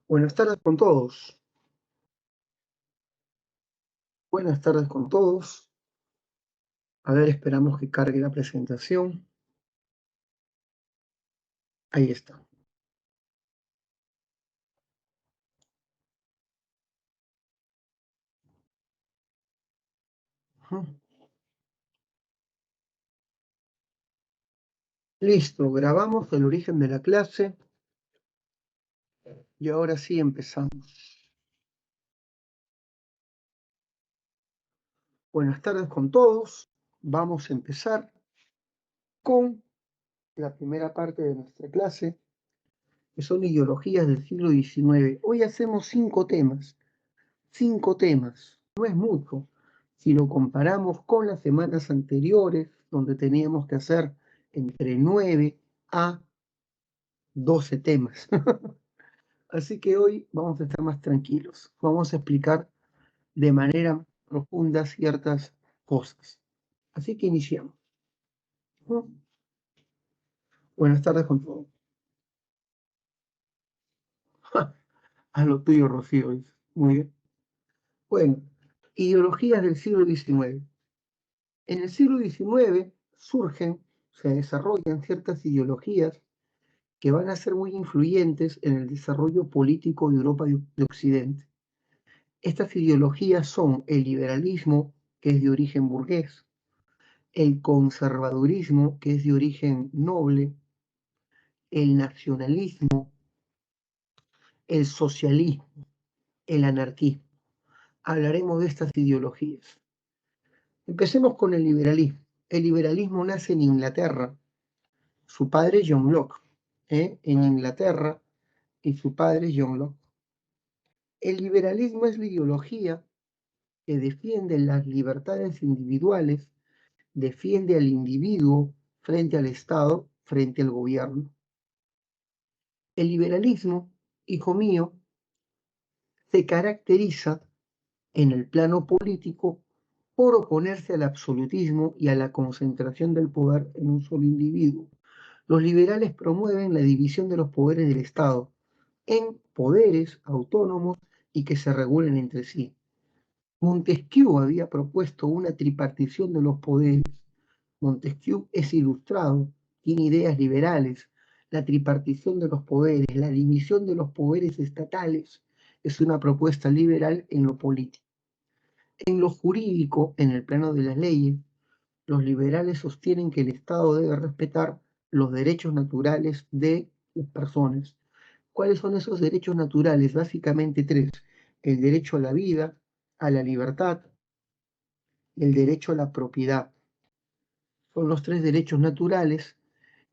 Buenas tardes con todos. Buenas tardes con todos. A ver, esperamos que cargue la presentación. Ahí está. Ujú. Listo, grabamos el origen de la clase y ahora sí empezamos. Buenas tardes con todos. Vamos a empezar con la primera parte de nuestra clase, que son ideologías del siglo XIX. Hoy hacemos 5 temas. 5 temas. No es mucho. Si lo comparamos con las semanas anteriores, donde teníamos que hacer entre 9 a 12 temas. Así que hoy vamos a estar más tranquilos. Vamos a explicar de manera profunda ciertas cosas. Así que iniciamos. ¿No? Buenas tardes con todos. A lo tuyo, Rocío. Muy bien. Bueno, ideologías del siglo XIX. En el siglo XIX surgen, se desarrollan ciertas ideologías que van a ser muy influyentes en el desarrollo político de Europa de Occidente. Estas ideologías son el liberalismo, que es de origen burgués, el conservadurismo, que es de origen noble, el nacionalismo, el socialismo, el anarquismo. Hablaremos de estas ideologías. Empecemos con el liberalismo. El liberalismo nace en Inglaterra. Su padre John Locke, en Inglaterra, y su padre John Locke. El liberalismo es la ideología que defiende las libertades individuales, defiende al individuo frente al Estado, frente al gobierno. El liberalismo, hijo mío, se caracteriza en el plano político por oponerse al absolutismo y a la concentración del poder en un solo individuo. Los liberales promueven la división de los poderes del Estado en poderes autónomos y que se regulen entre sí. Montesquieu había propuesto una tripartición de los poderes. Montesquieu es ilustrado, tiene ideas liberales. La tripartición de los poderes, la división de los poderes estatales, es una propuesta liberal en lo político. En lo jurídico, en el plano de las leyes, los liberales sostienen que el Estado debe respetar los derechos naturales de las personas. ¿Cuáles son esos derechos naturales? Básicamente 3. El derecho a la vida, a la libertad, y el derecho a la propiedad. Son los 3 derechos naturales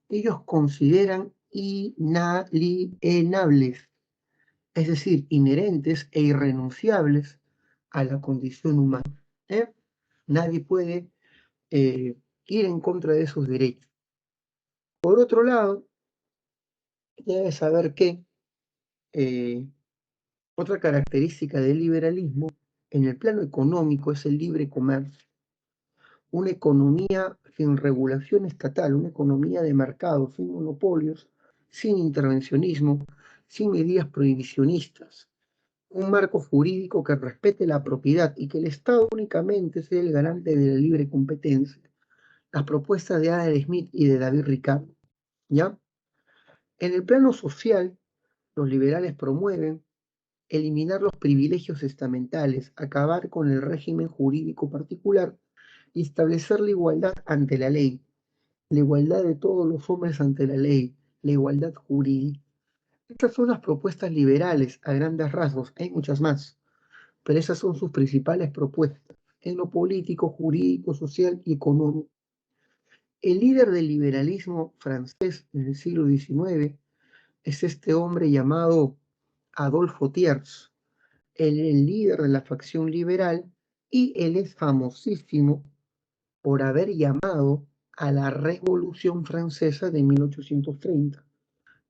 que ellos consideran inalienables, es decir, inherentes e irrenunciables a la condición humana. ¿eh? Nadie puede ir en contra de esos derechos. Por otro lado, debes saber que otra característica del liberalismo en el plano económico es el libre comercio. Una economía sin regulación estatal, una economía de mercado, sin monopolios, sin intervencionismo, sin medidas prohibicionistas, un marco jurídico que respete la propiedad y que el Estado únicamente sea el garante de la libre competencia. Las propuestas de Adam Smith y de David Ricardo, ¿ya? En el plano social, los liberales promueven eliminar los privilegios estamentales, acabar con el régimen jurídico particular y establecer la igualdad ante la ley, la igualdad de todos los hombres ante la ley, la igualdad jurídica. Estas son las propuestas liberales a grandes rasgos, hay muchas más, pero esas son sus principales propuestas en lo político, jurídico, social y económico. El líder del liberalismo francés en el siglo XIX es este hombre llamado Adolfo Thiers, el líder de la facción liberal, y él es famosísimo por haber llamado a la Revolución Francesa de 1830.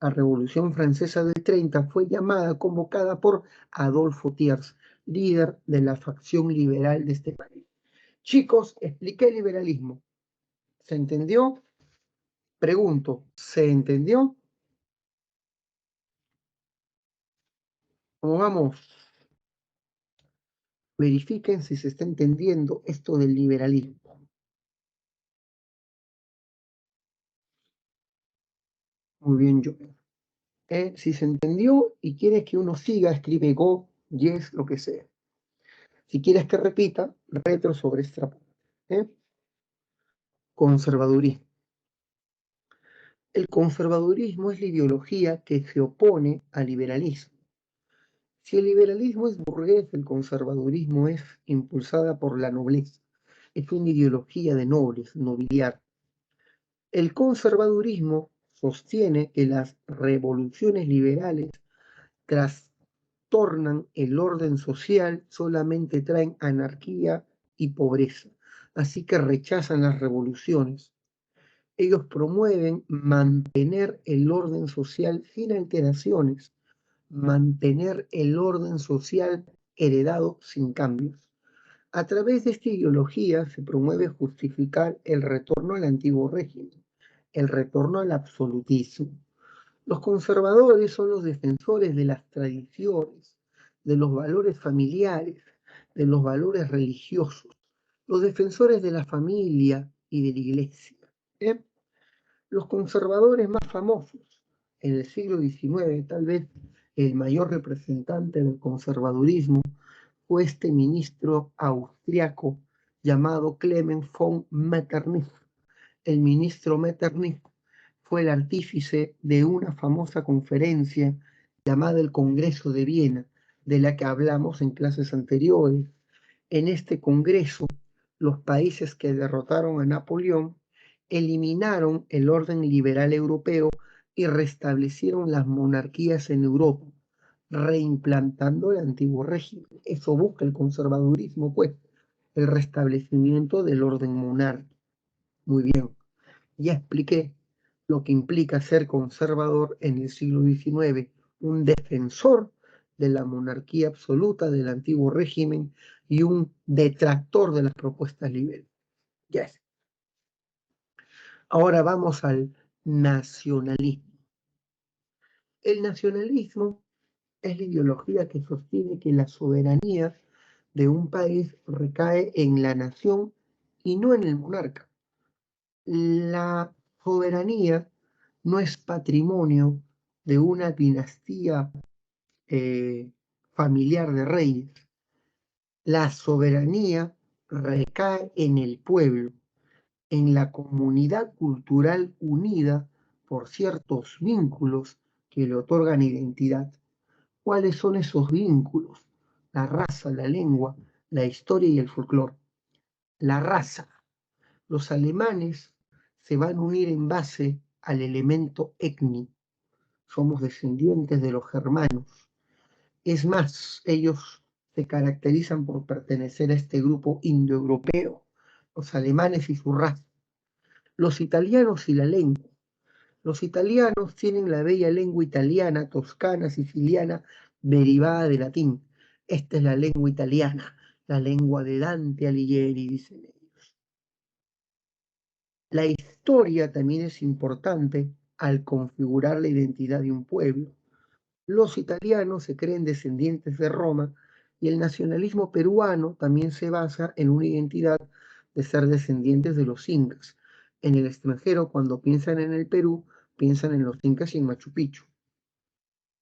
La Revolución Francesa del 30 fue llamada, convocada por Adolfo Thiers, líder de la facción liberal de este país. Chicos, expliqué el liberalismo. ¿Se entendió? Pregunto, ¿se entendió? ¿Cómo vamos? Verifiquen si se está entendiendo esto del liberalismo. Muy bien, yo. Si se entendió y quieres que uno siga, escribe go, yes, lo que sea. Si quieres que repita, retro sobre esta parte. Conservadurismo. El conservadurismo es la ideología que se opone al liberalismo. Si el liberalismo es burgués, el conservadurismo es impulsada por la nobleza. Es una ideología de nobles, nobiliar. El conservadurismo sostiene que las revoluciones liberales trastornan el orden social, solamente traen anarquía y pobreza. Así que rechazan las revoluciones. Ellos promueven mantener el orden social sin alteraciones, mantener el orden social heredado sin cambios. A través de esta ideología se promueve justificar el retorno al antiguo régimen, el retorno al absolutismo. Los conservadores son los defensores de las tradiciones, de los valores familiares, de los valores religiosos, los defensores de la familia y de la iglesia. Los conservadores más famosos en el siglo XIX, tal vez el mayor representante del conservadurismo, fue este ministro austriaco llamado Clement von Metternich. El ministro Metternich fue el artífice de una famosa conferencia llamada el Congreso de Viena, de la que hablamos en clases anteriores. En este congreso, los países que derrotaron a Napoleón eliminaron el orden liberal europeo y restablecieron las monarquías en Europa, reimplantando el antiguo régimen. Eso busca el conservadurismo, pues, el restablecimiento del orden monárquico. Muy bien, ya expliqué lo que implica ser conservador en el siglo XIX, un defensor de la monarquía absoluta del antiguo régimen y un detractor de las propuestas liberales. Yes. Ahora vamos al nacionalismo. El nacionalismo es la ideología que sostiene que la soberanía de un país recae en la nación y no en el monarca. La soberanía no es patrimonio de una dinastía familiar de reyes. La soberanía recae en el pueblo, en la comunidad cultural unida por ciertos vínculos que le otorgan identidad. ¿Cuáles son esos vínculos? La raza, la lengua, la historia y el folclore. La raza. Los alemanes se van a unir en base al elemento etni. Somos descendientes de los germanos. Es más, ellos se caracterizan por pertenecer a este grupo indoeuropeo, los alemanes y su raza. Los italianos y la lengua. Los italianos tienen la bella lengua italiana, toscana, siciliana, derivada del latín. Esta es la lengua italiana, la lengua de Dante Alighieri, dicen ellos. La historia también es importante al configurar la identidad de un pueblo. Los italianos se creen descendientes de Roma y el nacionalismo peruano también se basa en una identidad de ser descendientes de los incas. En el extranjero, cuando piensan en el Perú, piensan en los incas y en Machu Picchu.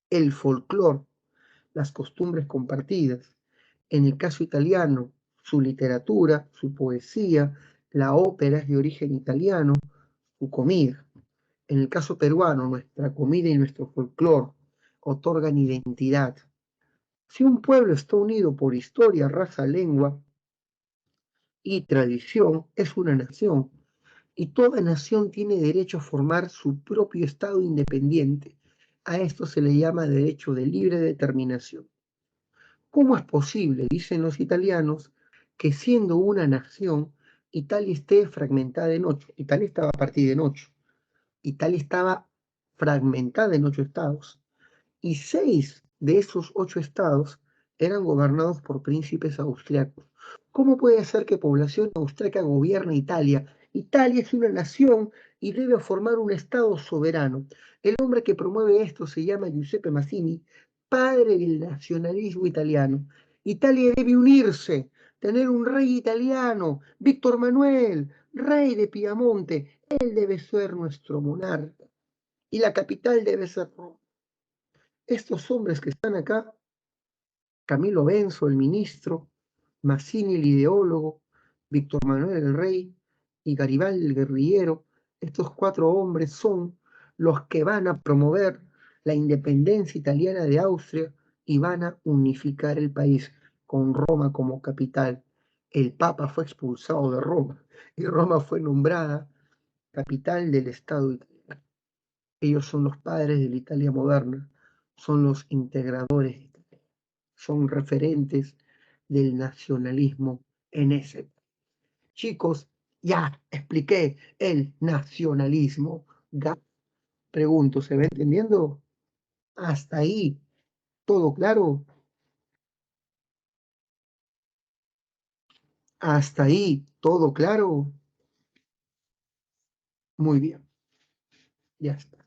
El folclore, las costumbres compartidas. En el caso italiano, su literatura, su poesía, la ópera es de origen italiano, su comida. En el caso peruano, nuestra comida y nuestro folclore otorgan identidad. Si un pueblo está unido por historia, raza, lengua y tradición, es una nación. Y toda nación tiene derecho a formar su propio Estado independiente. A esto se le llama derecho de libre determinación. ¿Cómo es posible, dicen los italianos, que siendo una nación, Italia esté fragmentada en 8? Italia estaba partida en 8. Italia estaba fragmentada en 8 estados. Y 6 de esos 8 estados eran gobernados por príncipes austriacos. ¿Cómo puede ser que población austriaca gobierne Italia? Italia es una nación y debe formar un estado soberano. El hombre que promueve esto se llama Giuseppe Mazzini, padre del nacionalismo italiano. Italia debe unirse, tener un rey italiano, Víctor Manuel, rey de Piamonte. Él debe ser nuestro monarca y la capital debe ser Roma. Estos hombres que están acá, Camilo Benso, el ministro, Mazzini, el ideólogo, Víctor Manuel, el rey, y Garibaldi, el guerrillero, estos 4 hombres son los que van a promover la independencia italiana de Austria y van a unificar el país con Roma como capital. El Papa fue expulsado de Roma y Roma fue nombrada capital del Estado italiano. Ellos son los padres de la Italia moderna, son los integradores, son referentes del nacionalismo en ese. Chicos, ya expliqué el nacionalismo. Pregunto, ¿se va entendiendo? Hasta ahí, ¿todo claro? Hasta ahí, ¿todo claro? Muy bien, ya está.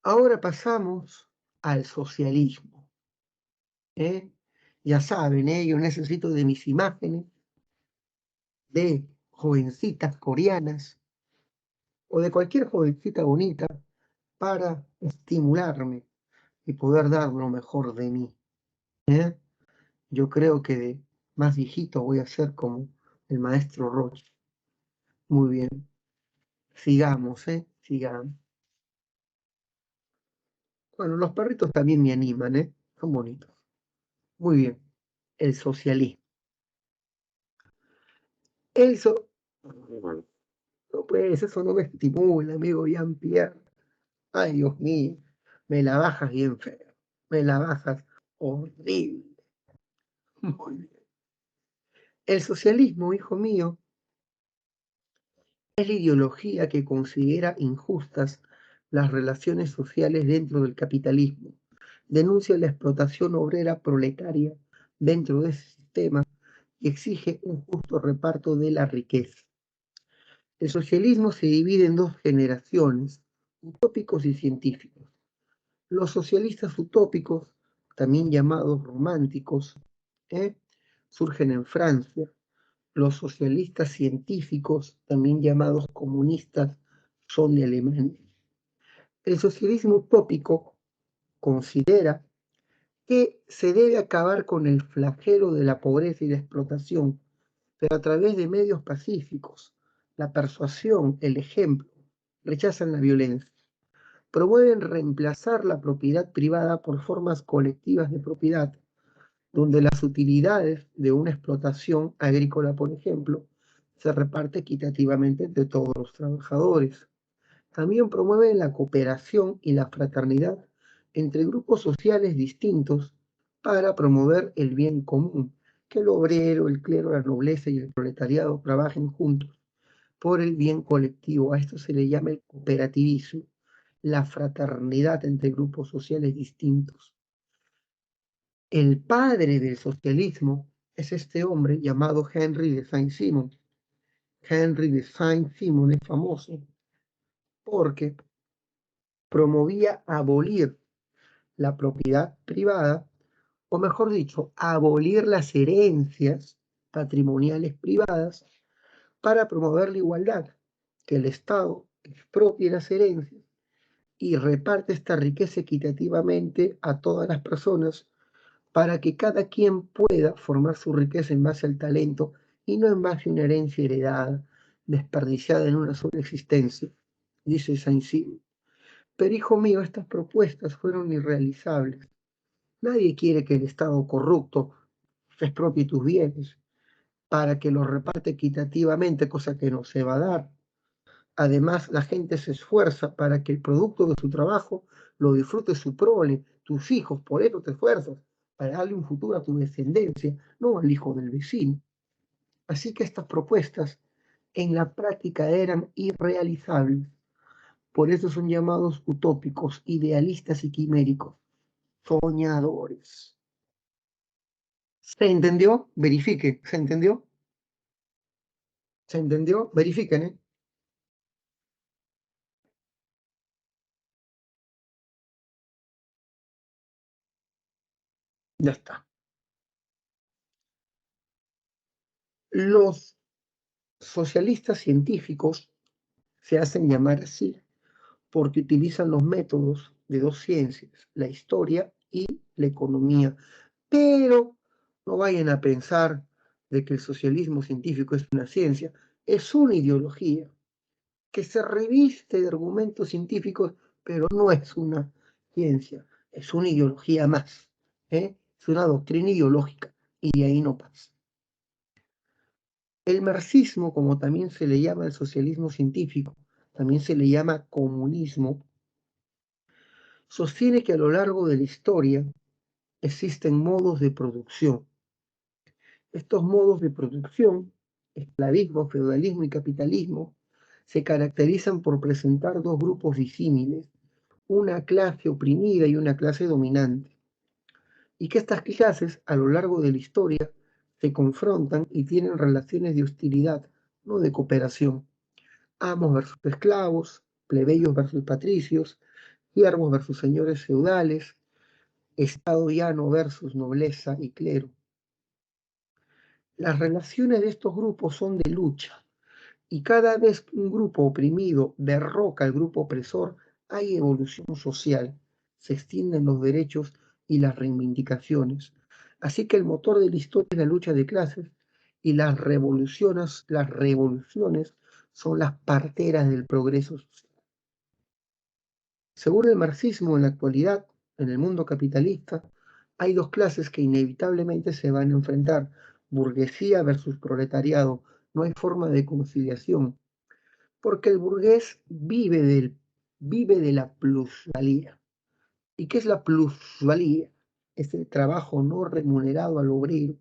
Ahora pasamos al socialismo. ¿Eh? Ya saben, yo necesito de mis imágenes de jovencitas coreanas o de cualquier jovencita bonita para estimularme y poder dar lo mejor de mí. ¿eh? Yo creo que de más viejito voy a ser como el maestro Roche. Muy bien, sigamos, sigamos. Bueno, los perritos también me animan, son bonitos. Muy bien, el socialismo. Eso, no, pues eso no me estimula, amigo Jean-Pierre. Ay, Dios mío, me la bajas bien feo, me la bajas horrible. Muy bien. El socialismo, hijo mío, es la ideología que considera injustas las relaciones sociales dentro del capitalismo. Denuncia la explotación obrera proletaria dentro de ese sistema y exige un justo reparto de la riqueza. El socialismo se divide en 2 generaciones, utópicos y científicos. Los socialistas utópicos, también llamados románticos, surgen en Francia. Los socialistas científicos, también llamados comunistas, son de Alemania. El socialismo utópico considera que se debe acabar con el flagelo de la pobreza y la explotación, pero a través de medios pacíficos, la persuasión, el ejemplo, rechazan la violencia. Promueven reemplazar la propiedad privada por formas colectivas de propiedad, donde las utilidades de una explotación agrícola, por ejemplo, se reparte equitativamente entre todos los trabajadores. También promueven la cooperación y la fraternidad entre grupos sociales distintos para promover el bien común, que el obrero, el clero, la nobleza y el proletariado trabajen juntos por el bien colectivo. A esto se le llama el cooperativismo, la fraternidad entre grupos sociales distintos. El padre del socialismo es este hombre llamado Henry de Saint-Simon. Henry de Saint-Simon es famoso porque promovía abolir la propiedad privada, o mejor dicho, abolir las herencias patrimoniales privadas para promover la igualdad, que el Estado expropie las herencias y reparte esta riqueza equitativamente a todas las personas para que cada quien pueda formar su riqueza en base al talento y no en base a una herencia heredada, desperdiciada en una sola existencia, dice Saint-Simon. Pero hijo mío, estas propuestas fueron irrealizables. Nadie quiere que el Estado corrupto se expropie tus bienes para que los reparte equitativamente, cosa que no se va a dar. Además, la gente se esfuerza para que el producto de su trabajo lo disfrute su prole, tus hijos, por eso te esfuerzas, para darle un futuro a tu descendencia, no al hijo del vecino. Así que estas propuestas en la práctica eran irrealizables. Por eso son llamados utópicos, idealistas y quiméricos, soñadores. ¿Se entendió? Verifique. ¿Se entendió? ¿Se entendió? Verifiquen, ¿eh? Ya está. Los socialistas científicos se hacen llamar así porque utilizan los métodos de dos ciencias, la historia y la economía. Pero no vayan a pensar de que el socialismo científico es una ciencia, es una ideología que se reviste de argumentos científicos, pero no es una ciencia, es una ideología más, ¿eh? Es una doctrina ideológica y de ahí no pasa. El marxismo, como también se le llama el socialismo científico, también se le llama comunismo, sostiene que a lo largo de la historia existen modos de producción. Estos modos de producción, esclavismo, feudalismo y capitalismo, se caracterizan por presentar dos grupos disímiles, una clase oprimida y una clase dominante, y que estas clases a lo largo de la historia se confrontan y tienen relaciones de hostilidad, no de cooperación. Amos versus esclavos, plebeyos versus patricios, siervos versus señores feudales, estado llano versus nobleza y clero. Las relaciones de estos grupos son de lucha, y cada vez que un grupo oprimido derroca al grupo opresor, hay evolución social, se extienden los derechos y las reivindicaciones. Así que el motor de la historia es la lucha de clases y las revoluciones son las parteras del progreso social. Según el marxismo, en la actualidad, en el mundo capitalista, hay dos clases que inevitablemente se van a enfrentar, burguesía versus proletariado. No hay forma de conciliación, porque el burgués vive de la plusvalía. ¿Y qué es la plusvalía? Es el trabajo no remunerado al obrero.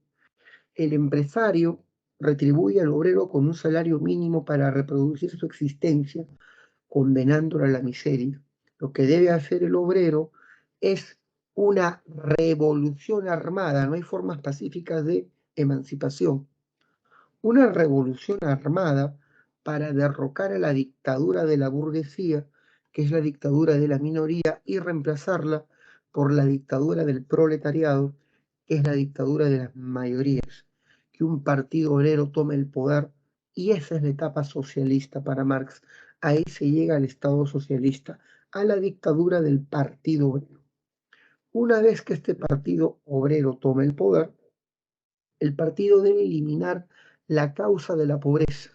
El empresario retribuye al obrero con un salario mínimo para reproducir su existencia, condenándolo a la miseria. Lo que debe hacer el obrero es una revolución armada, no hay formas pacíficas de emancipación. Una revolución armada para derrocar a la dictadura de la burguesía, que es la dictadura de la minoría, y reemplazarla por la dictadura del proletariado, que es la dictadura de las mayorías. Que un partido obrero tome el poder, y esa es la etapa socialista para Marx. Ahí se llega al Estado socialista, a la dictadura del partido obrero. Una vez que este partido obrero tome el poder, el partido debe eliminar la causa de la pobreza.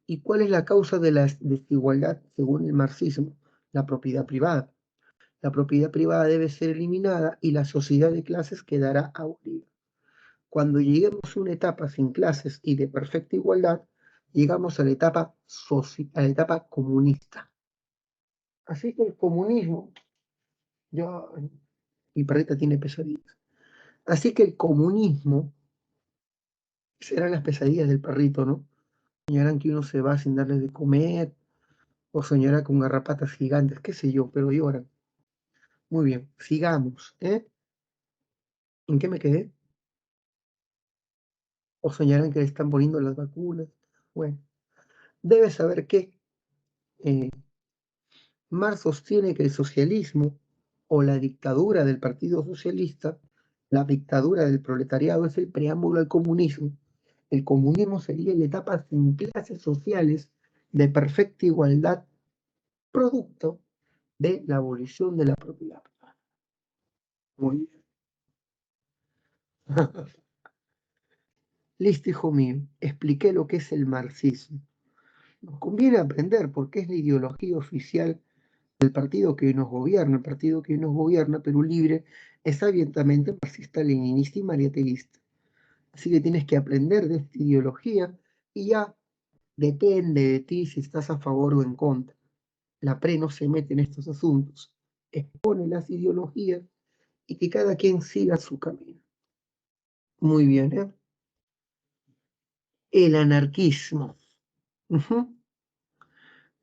¿Y cuál es la causa de la desigualdad según el marxismo? La propiedad privada. La propiedad privada debe ser eliminada y la sociedad de clases quedará abolida. Cuando lleguemos a una etapa sin clases y de perfecta igualdad, llegamos a la etapa comunista. Así que el comunismo, yo, mi perrita tiene pesadillas. Así que el comunismo serán las pesadillas del perrito, ¿no? Soñarán que uno se va sin darles de comer, o soñará con garrapatas gigantes, qué sé yo, pero lloran. Muy bien, sigamos, ¿eh? ¿En qué me quedé? O soñarán que le están poniendo las vacunas. Bueno, debes saber que eh, Marx sostiene que el socialismo o la dictadura del Partido Socialista, la dictadura del proletariado, es el preámbulo al comunismo. El comunismo sería la etapa sin clases sociales de perfecta igualdad, producto de la abolición de la propiedad. Muy bien. Listo, hijo mío, expliqué lo que es el marxismo. Nos conviene aprender porque es la ideología oficial del partido que hoy nos gobierna. El partido que hoy nos gobierna, Perú Libre, es abiertamente marxista, leninista y mariateísta. Así que tienes que aprender de esta ideología y ya depende de ti si estás a favor o en contra. La PRE no se mete en estos asuntos, expone las ideologías y que cada quien siga su camino. Muy bien, ¿eh? El anarquismo. Ujú.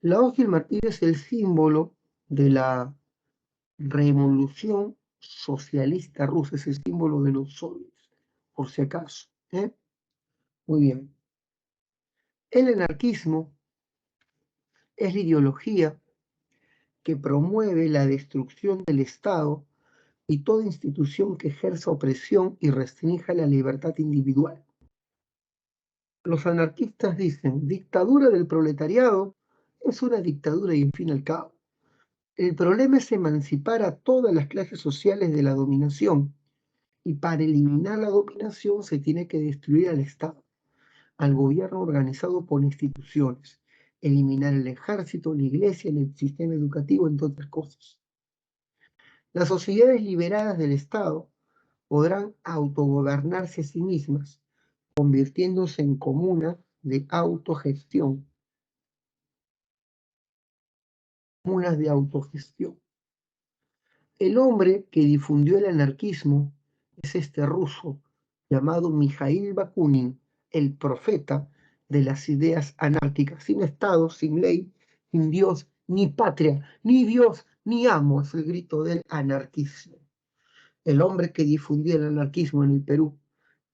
La hoz y el martillo es el símbolo de la revolución socialista rusa, es el símbolo de los soviets, por si acaso, ¿eh? Muy bien. El anarquismo es la ideología que promueve la destrucción del Estado y toda institución que ejerza opresión y restrinja la libertad individual. Los anarquistas dicen, dictadura del proletariado es una dictadura y en fin al cabo. El problema es emancipar a todas las clases sociales de la dominación, y para eliminar la dominación se tiene que destruir al Estado, al gobierno organizado por instituciones, eliminar el ejército, la iglesia, el sistema educativo, entre otras cosas. Las sociedades liberadas del Estado podrán autogobernarse a sí mismas, convirtiéndose en comunas de autogestión. Comunas de autogestión. El hombre que difundió el anarquismo es este ruso llamado Mijail Bakunin, el profeta de las ideas anárquicas, sin Estado, sin ley, sin Dios, ni patria, ni Dios, ni amo, es el grito del anarquismo. El hombre que difundió el anarquismo en el Perú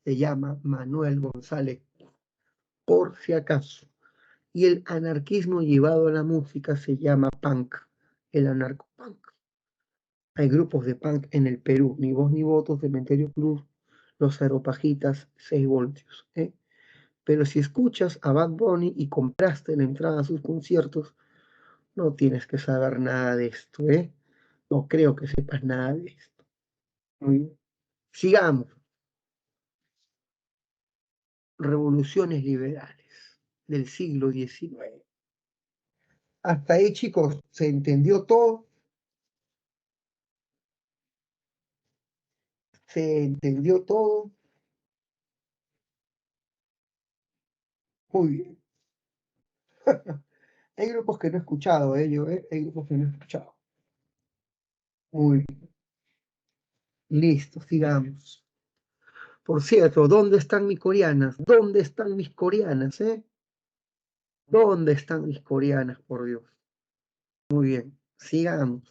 se llama Manuel González, por si acaso. Y el anarquismo llevado a la música se llama punk, el anarcopunk. Hay grupos de punk en el Perú, Ni Voz Ni Voto, Cementerio Cruz, Los Aeropajitas, 6 voltios. Pero si escuchas a Bad Bunny y compraste la entrada a sus conciertos, no tienes que saber nada de esto. No creo que sepas nada de esto. Muy bien. Sigamos. Revoluciones liberales del siglo XIX. Hasta ahí, chicos, ¿se entendió todo? ¿Se entendió todo? Muy bien. Hay grupos que no he escuchado, yo, hay grupos que no he escuchado. Muy bien. Listo, sigamos. Por cierto, ¿dónde están mis coreanas? ¿Dónde están mis coreanas, ¿Dónde están mis coreanas, por Dios? Muy bien, sigamos.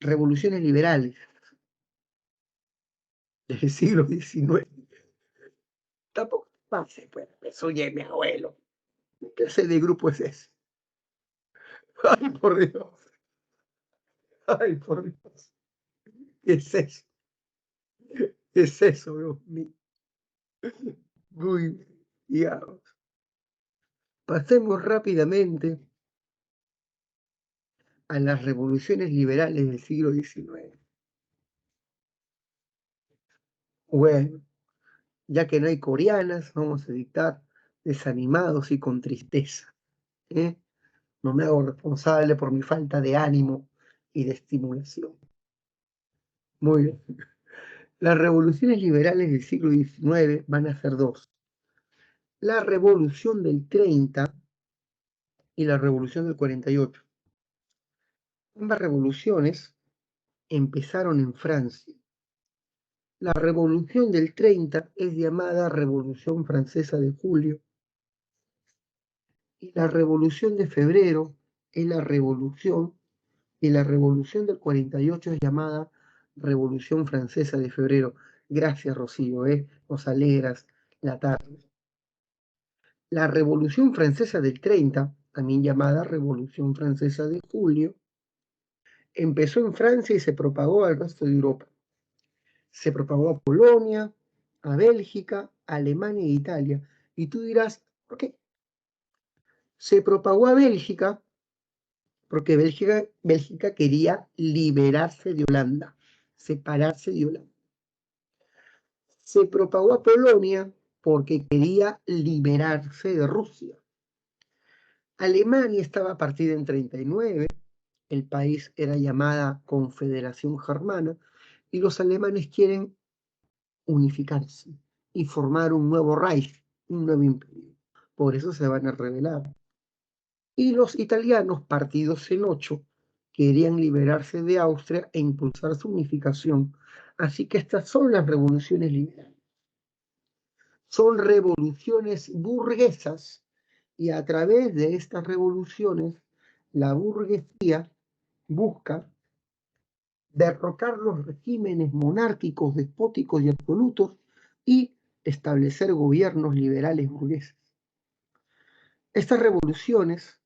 Revoluciones liberales del siglo XIX. Tampoco pase, pues, eso ya es mi abuelo. ¿Qué clase de grupo es ese? Ay, por Dios. Ay, por Dios. ¿Qué es eso? ¿Qué es eso, Dios mío? Muy bien, digamos. Pasemos rápidamente a las revoluciones liberales del siglo XIX. Bueno, ya que no hay coreanas, vamos a dictar desanimados y con tristeza. No me hago responsable por mi falta de ánimo y de estimulación. Muy bien. Las revoluciones liberales del siglo XIX van a ser dos. La revolución del 30 y la revolución del 48. Ambas revoluciones empezaron en Francia. La revolución del 30 es llamada Revolución Francesa de Julio y la revolución de febrero es la revolución y la revolución del 48 es llamada Revolución Francesa de febrero. Gracias, Rocío, nos alegras la tarde. La Revolución Francesa del 30, también llamada Revolución Francesa de julio, empezó en Francia y se propagó al resto de Europa. Se propagó a Polonia, a Bélgica, a Alemania e Italia. Y tú dirás, ¿por qué? Se propagó a Bélgica porque Bélgica quería liberarse de Holanda, separarse de Holanda. Se propagó a Polonia porque quería liberarse de Rusia. Alemania estaba partida en 39, el país era llamada Confederación Germana, y los alemanes quieren unificarse y formar un nuevo Reich, un nuevo imperio. Por eso se van a rebelar. Y los italianos, partidos en 8, querían liberarse de Austria e impulsar su unificación. Así que estas son las revoluciones liberales. Son revoluciones burguesas y a través de estas revoluciones la burguesía busca derrocar los regímenes monárquicos, despóticos y absolutos y establecer gobiernos liberales burgueses. Estas revoluciones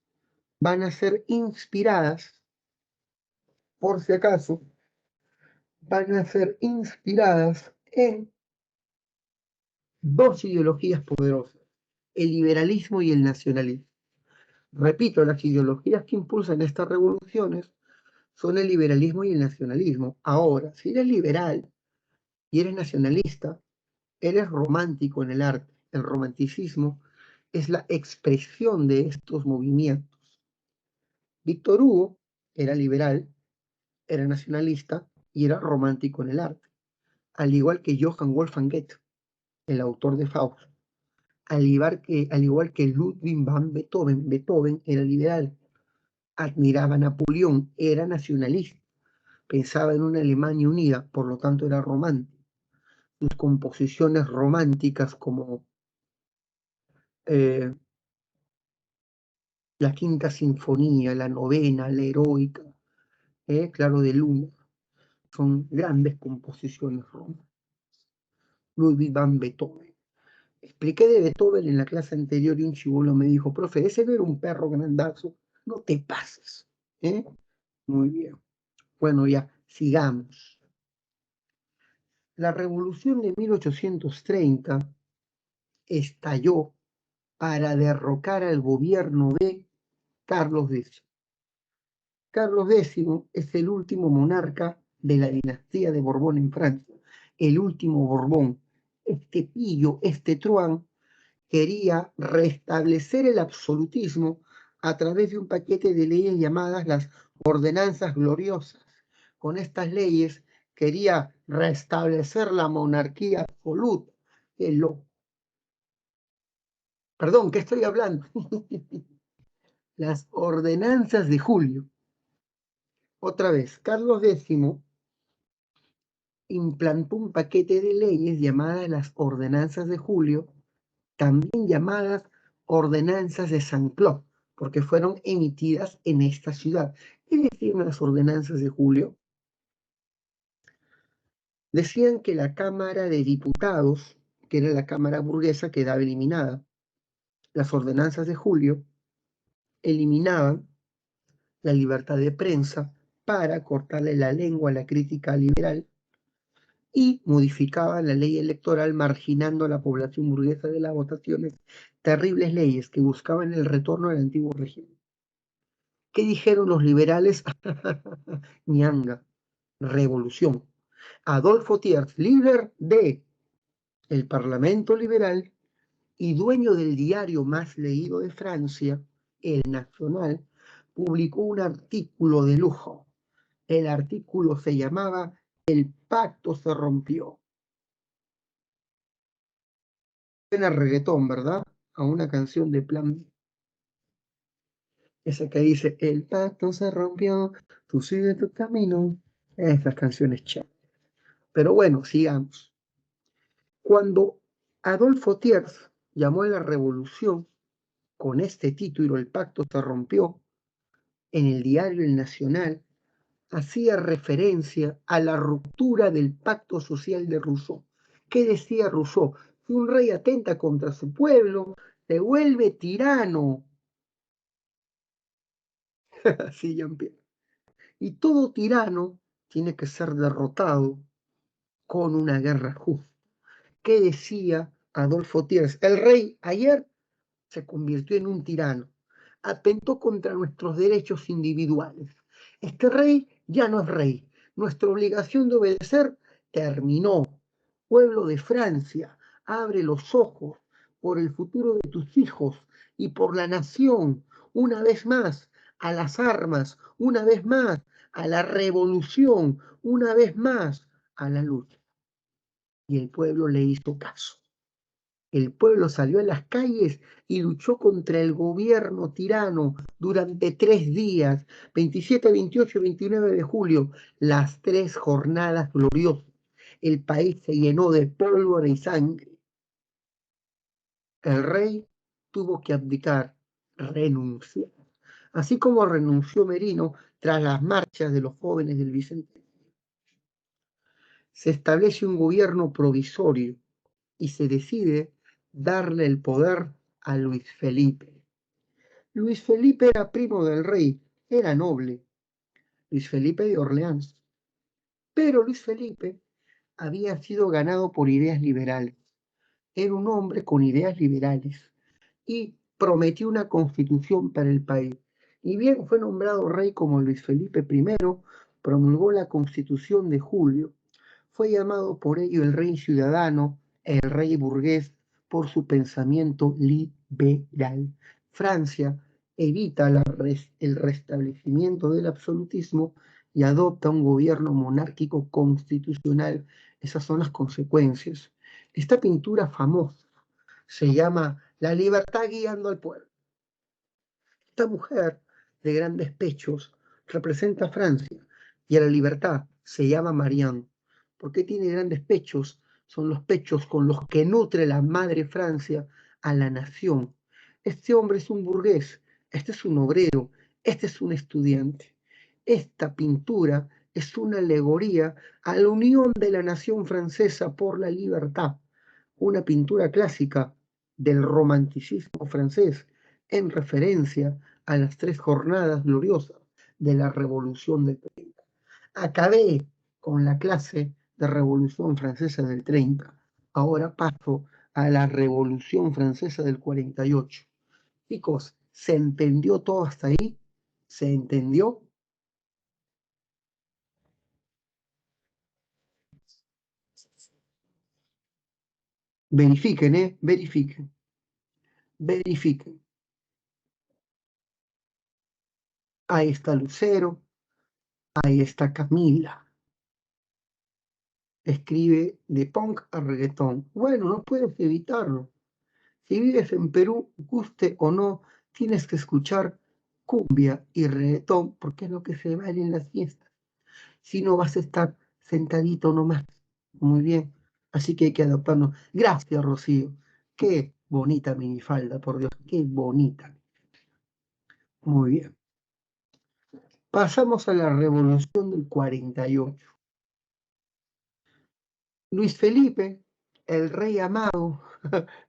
van a ser inspiradas, por si acaso, van a ser inspiradas en dos ideologías poderosas, el liberalismo y el nacionalismo. Repito, las ideologías que impulsan estas revoluciones son el liberalismo y el nacionalismo. Ahora, si eres liberal y eres nacionalista, eres romántico en el arte. El romanticismo es la expresión de estos movimientos. Víctor Hugo era liberal, era nacionalista y era romántico en el arte, al igual que Johann Wolfgang Goethe, el autor de Faust. Al igual que Ludwig van Beethoven, Beethoven era liberal, admiraba a Napoleón, era nacionalista, pensaba en una Alemania unida, por lo tanto era romántico. Sus composiciones románticas como eh, la Quinta Sinfonía, la Novena, la Heroica, Claro de Luna, son grandes composiciones románticas. Ludwig van Beethoven. Expliqué de Beethoven en la clase anterior y un chibolo me dijo, profe, ese no era un perro grandazo, no te pases. ¿Eh? Muy bien. Bueno, ya, sigamos. La revolución de 1830 estalló para derrocar al gobierno de Carlos X. Carlos X es el último monarca de la dinastía de Borbón en Francia, el último Borbón. Este pillo, este truán, quería restablecer el absolutismo a través de un paquete de leyes llamadas las ordenanzas gloriosas. Con estas leyes quería restablecer la monarquía absoluta. Perdón, ¿qué estoy hablando? Las ordenanzas de Julio. Otra vez, Carlos X implantó un paquete de leyes llamadas las ordenanzas de Julio, también llamadas ordenanzas de Saint-Cloud, porque fueron emitidas en esta ciudad. ¿Qué decían las ordenanzas de Julio? Decían que la Cámara de Diputados, que era la Cámara burguesa, quedaba eliminada. Las ordenanzas de Julio eliminaban la libertad de prensa para cortarle la lengua a la crítica liberal y modificaban la ley electoral marginando a la población burguesa de las votaciones, terribles leyes que buscaban el retorno al antiguo régimen. ¿Qué dijeron los liberales? Ñanga, revolución. Adolfo Thiers, líder de el Parlamento Liberal y dueño del diario más leído de Francia, El Nacional, publicó un artículo de lujo. El artículo se llamaba El pacto se rompió. Suena reggaetón, ¿verdad? A una canción de Plan B. Esa que dice, el pacto se rompió, tú sigue tu camino. Esas canciones chéveres. Pero bueno, sigamos. Cuando Adolfo Thiers llamó a la revolución con este título, El pacto se rompió, en el diario El Nacional, hacía referencia a la ruptura del pacto social de Rousseau. ¿Qué decía Rousseau? Si un rey atenta contra su pueblo, se vuelve tirano. Así, Jean-Pierre. Y todo tirano tiene que ser derrotado con una guerra justa. ¿Qué decía Adolfo Thiers? El rey ayer se convirtió en un tirano, atentó contra nuestros derechos individuales. Este rey ya no es rey. Nuestra obligación de obedecer terminó. Pueblo de Francia, abre los ojos por el futuro de tus hijos y por la nación, una vez más, a las armas, una vez más, a la revolución, una vez más, a la lucha. Y el pueblo le hizo caso. El pueblo salió a las calles y luchó contra el gobierno tirano durante 3 días, 27, 28 y 29 de julio, las 3 jornadas gloriosas. El país se llenó de pólvora y sangre. El rey tuvo que abdicar, renunciar, así como renunció Merino tras las marchas de los jóvenes del Bicentenario. Se establece un gobierno provisorio y se decide darle el poder a Luis Felipe. Luis Felipe era primo del rey, era noble. Luis Felipe de Orleans. Pero Luis Felipe había sido ganado por ideas liberales. Era un hombre con ideas liberales y prometió una constitución para el país. Y bien fue nombrado rey como Luis Felipe I, promulgó la Constitución de Julio. Fue llamado por ello el rey ciudadano, el rey burgués, por su pensamiento liberal. Francia evita el restablecimiento del absolutismo y adopta un gobierno monárquico constitucional. Esas son las consecuencias. Esta pintura famosa se llama La libertad guiando al pueblo. Esta mujer de grandes pechos representa a Francia y a la libertad se llama Marianne. ¿Por qué tiene grandes pechos? Son los pechos con los que nutre la madre Francia a la nación. Este hombre es un burgués, este es un obrero, este es un estudiante. Esta pintura es una alegoría a la unión de la nación francesa por la libertad, una pintura clásica del romanticismo francés en referencia a las 3 jornadas gloriosas de la Revolución del 30. Acabé con la clase de Revolución Francesa del 30. Ahora paso a la Revolución Francesa del 48. Chicos, ¿se entendió todo hasta ahí? ¿Se entendió? Verifiquen, ¿eh? Verifiquen. Verifiquen. Ahí está Lucero, ahí está Camila. Escribe de punk a reggaetón. Bueno, no puedes evitarlo. Si vives en Perú, guste o no, tienes que escuchar cumbia y reggaetón porque es lo que se baila en las fiestas. Si no, vas a estar sentadito nomás. Muy bien. Así que hay que adaptarnos. Gracias, Rocío. Qué bonita minifalda, por Dios. Qué bonita. Muy bien. Pasamos a la revolución del 48. Luis Felipe, el rey amado,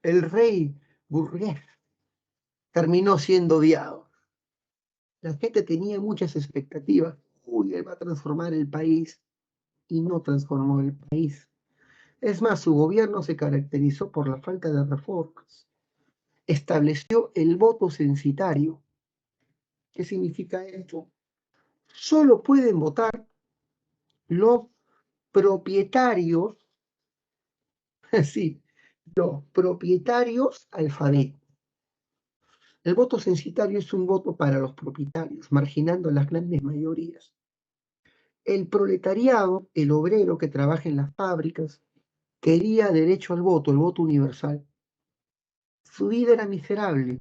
el rey burgués, terminó siendo odiado. La gente tenía muchas expectativas. Uy, él va a transformar el país y no transformó el país. Es más, su gobierno se caracterizó por la falta de reformas. Estableció el voto censitario. ¿Qué significa esto? Solo pueden votar los propietarios, sí, los propietarios alfabetos. El voto censitario es un voto para los propietarios, marginando a las grandes mayorías. El proletariado, el obrero que trabaja en las fábricas, quería derecho al voto, el voto universal. Su vida era miserable.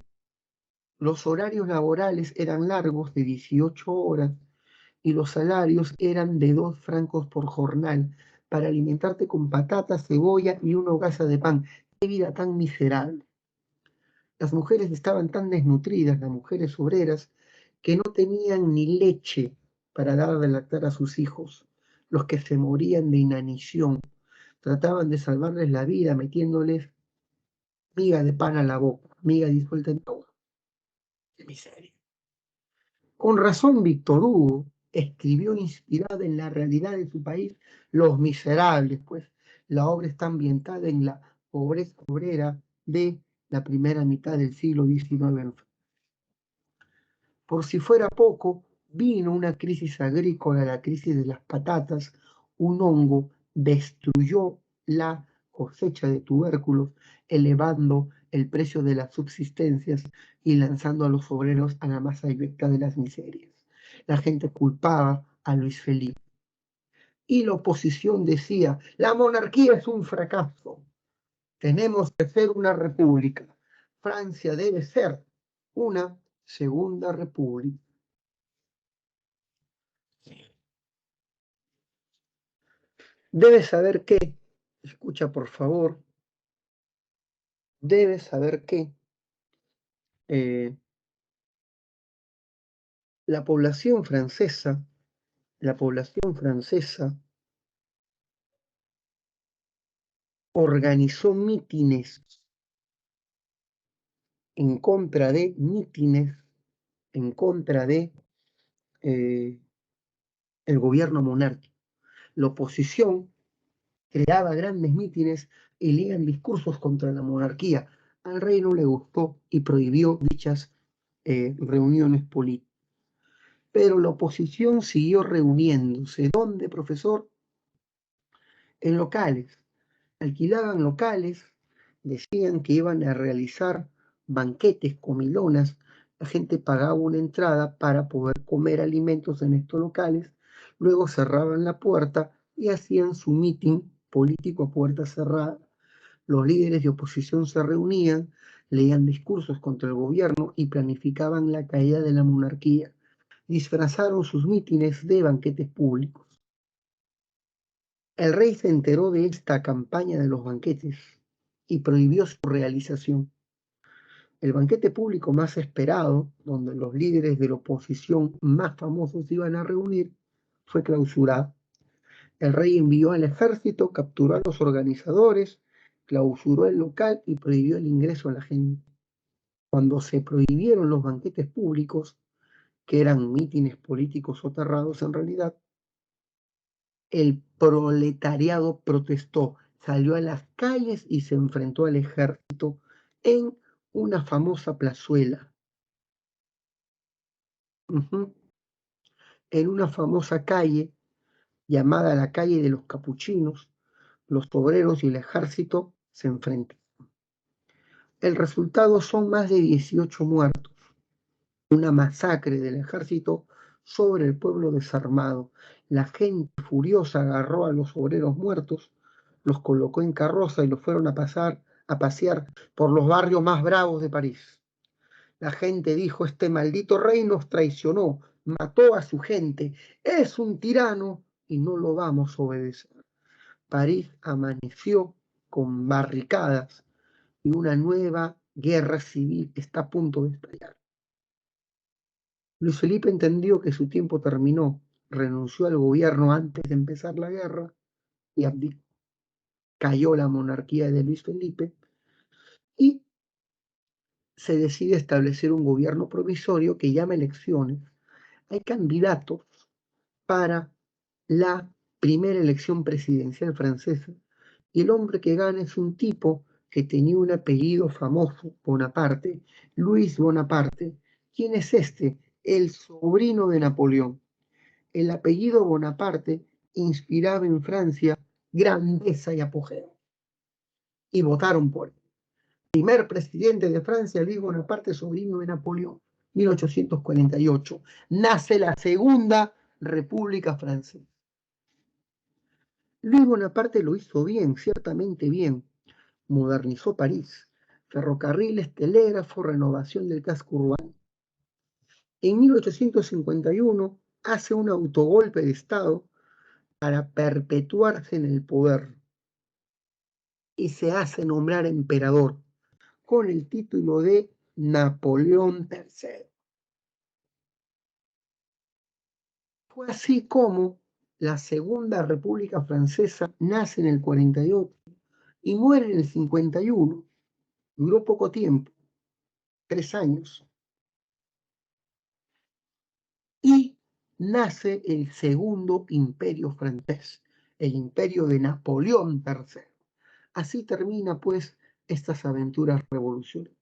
Los horarios laborales eran largos, de 18 horas, y los salarios eran de 2 francos por jornal, para alimentarte con patatas, cebolla y una hogaza de pan. ¡Qué vida tan miserable! Las mujeres estaban tan desnutridas, las mujeres obreras, que no tenían ni leche para dar de lactar a sus hijos, los que se morían de inanición. Trataban de salvarles la vida metiéndoles miga de pan a la boca, miga disuelta en agua. ¡Qué miseria! Con razón, Víctor Hugo escribió inspirado en la realidad de su país, Los Miserables, pues la obra está ambientada en la pobreza obrera de la primera mitad del siglo XIX. Por si fuera poco, vino una crisis agrícola, la crisis de las patatas, un hongo destruyó la cosecha de tubérculos, elevando el precio de las subsistencias y lanzando a los obreros a la más abierta de las miserias. La gente culpaba a Luis Felipe. Y la oposición decía, la monarquía es un fracaso, tenemos que ser una república. Francia debe ser una segunda república. Debes saber que, escucha por favor, debes saber que eh, la población francesa, la población francesa organizó mítines en contra de mítines en contra de el gobierno monárquico. La oposición creaba grandes mítines y leían discursos contra la monarquía. Al rey no le gustó y prohibió dichas reuniones políticas. Pero la oposición siguió reuniéndose. ¿Dónde, profesor? En locales. Alquilaban locales, decían que iban a realizar banquetes, comilonas. La gente pagaba una entrada para poder comer alimentos en estos locales. Luego cerraban la puerta y hacían su mitin político a puerta cerrada. Los líderes de oposición se reunían, leían discursos contra el gobierno y planificaban la caída de la monarquía. Disfrazaron sus mítines de banquetes públicos. El rey se enteró de esta campaña de los banquetes y prohibió su realización. El banquete público más esperado, donde los líderes de la oposición más famosos se iban a reunir, fue clausurado. El rey envió al ejército, capturó a los organizadores, clausuró el local y prohibió el ingreso a la gente. Cuando se prohibieron los banquetes públicos, que eran mítines políticos soterrados en realidad, el proletariado protestó, salió a las calles y se enfrentó al ejército en una famosa plazuela. En una famosa calle llamada la calle de los Capuchinos, los obreros y el ejército se enfrentan. El resultado son más de 18 muertos, una masacre del ejército sobre el pueblo desarmado. La gente furiosa agarró a los obreros muertos, los colocó en carroza y los fueron a pasear por los barrios más bravos de París. La gente dijo: este maldito rey nos traicionó, mató a su gente, es un tirano y no lo vamos a obedecer. París amaneció con barricadas y una nueva guerra civil está a punto de estallar. Luis Felipe entendió que su tiempo terminó, renunció al gobierno antes de empezar la guerra y abdicó. Cayó la monarquía de Luis Felipe y se decide establecer un gobierno provisorio que llama elecciones. Hay candidatos para la primera elección presidencial francesa y el hombre que gana es un tipo que tenía un apellido famoso, Bonaparte, Luis Bonaparte. ¿Quién es este? El sobrino de Napoleón. El apellido Bonaparte inspiraba en Francia grandeza y apogeo. Y votaron por él. Primer presidente de Francia, Luis Bonaparte, sobrino de Napoleón, 1848. Nace la Segunda República Francesa. Luis Bonaparte lo hizo bien, ciertamente bien. Modernizó París, ferrocarriles, telégrafo, renovación del casco urbano. En 1851 hace un autogolpe de Estado para perpetuarse en el poder y se hace nombrar emperador con el título de Napoleón III. Fue así como la Segunda República Francesa nace en el 48 y muere en el 51. Duró poco tiempo, 3 años. Y nace el Segundo Imperio Francés, el imperio de Napoleón III. Así termina, pues, estas aventuras revolucionarias.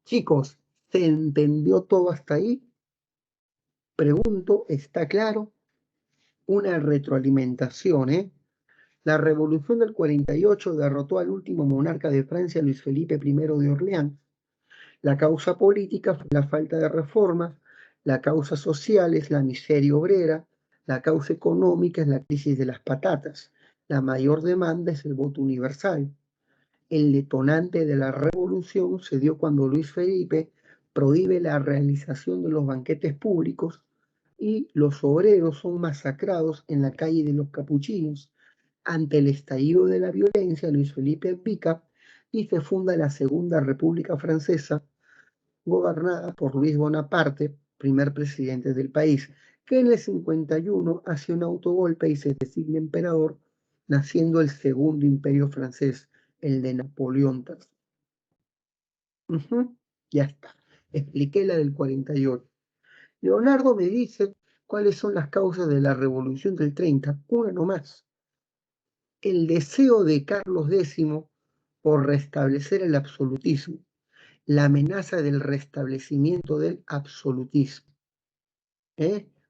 Chicos, ¿se entendió todo hasta ahí? Pregunto, ¿está claro? Una retroalimentación, ¿eh? La revolución del 48 derrotó al último monarca de Francia, Luis Felipe I de Orleans. La causa política fue la falta de reformas, la causa social es la miseria obrera, la causa económica es la crisis de las patatas, la mayor demanda es el voto universal. El detonante de la revolución se dio cuando Luis Felipe prohíbe la realización de los banquetes públicos y los obreros son masacrados en la calle de los Capuchinos. Ante el estallido de la violencia, Luis Felipe abdica y se funda la Segunda República Francesa, gobernada por Luis Bonaparte, primer presidente del país, que en el 51 hace un autogolpe y se designa emperador, naciendo el Segundo Imperio Francés, el de Napoleón III. Ya está. Expliqué la del 48. Leonardo me dice ¿Cuáles son las causas de la Revolución del 30? Una nomás. El deseo de Carlos X por restablecer el absolutismo, la amenaza del restablecimiento del absolutismo,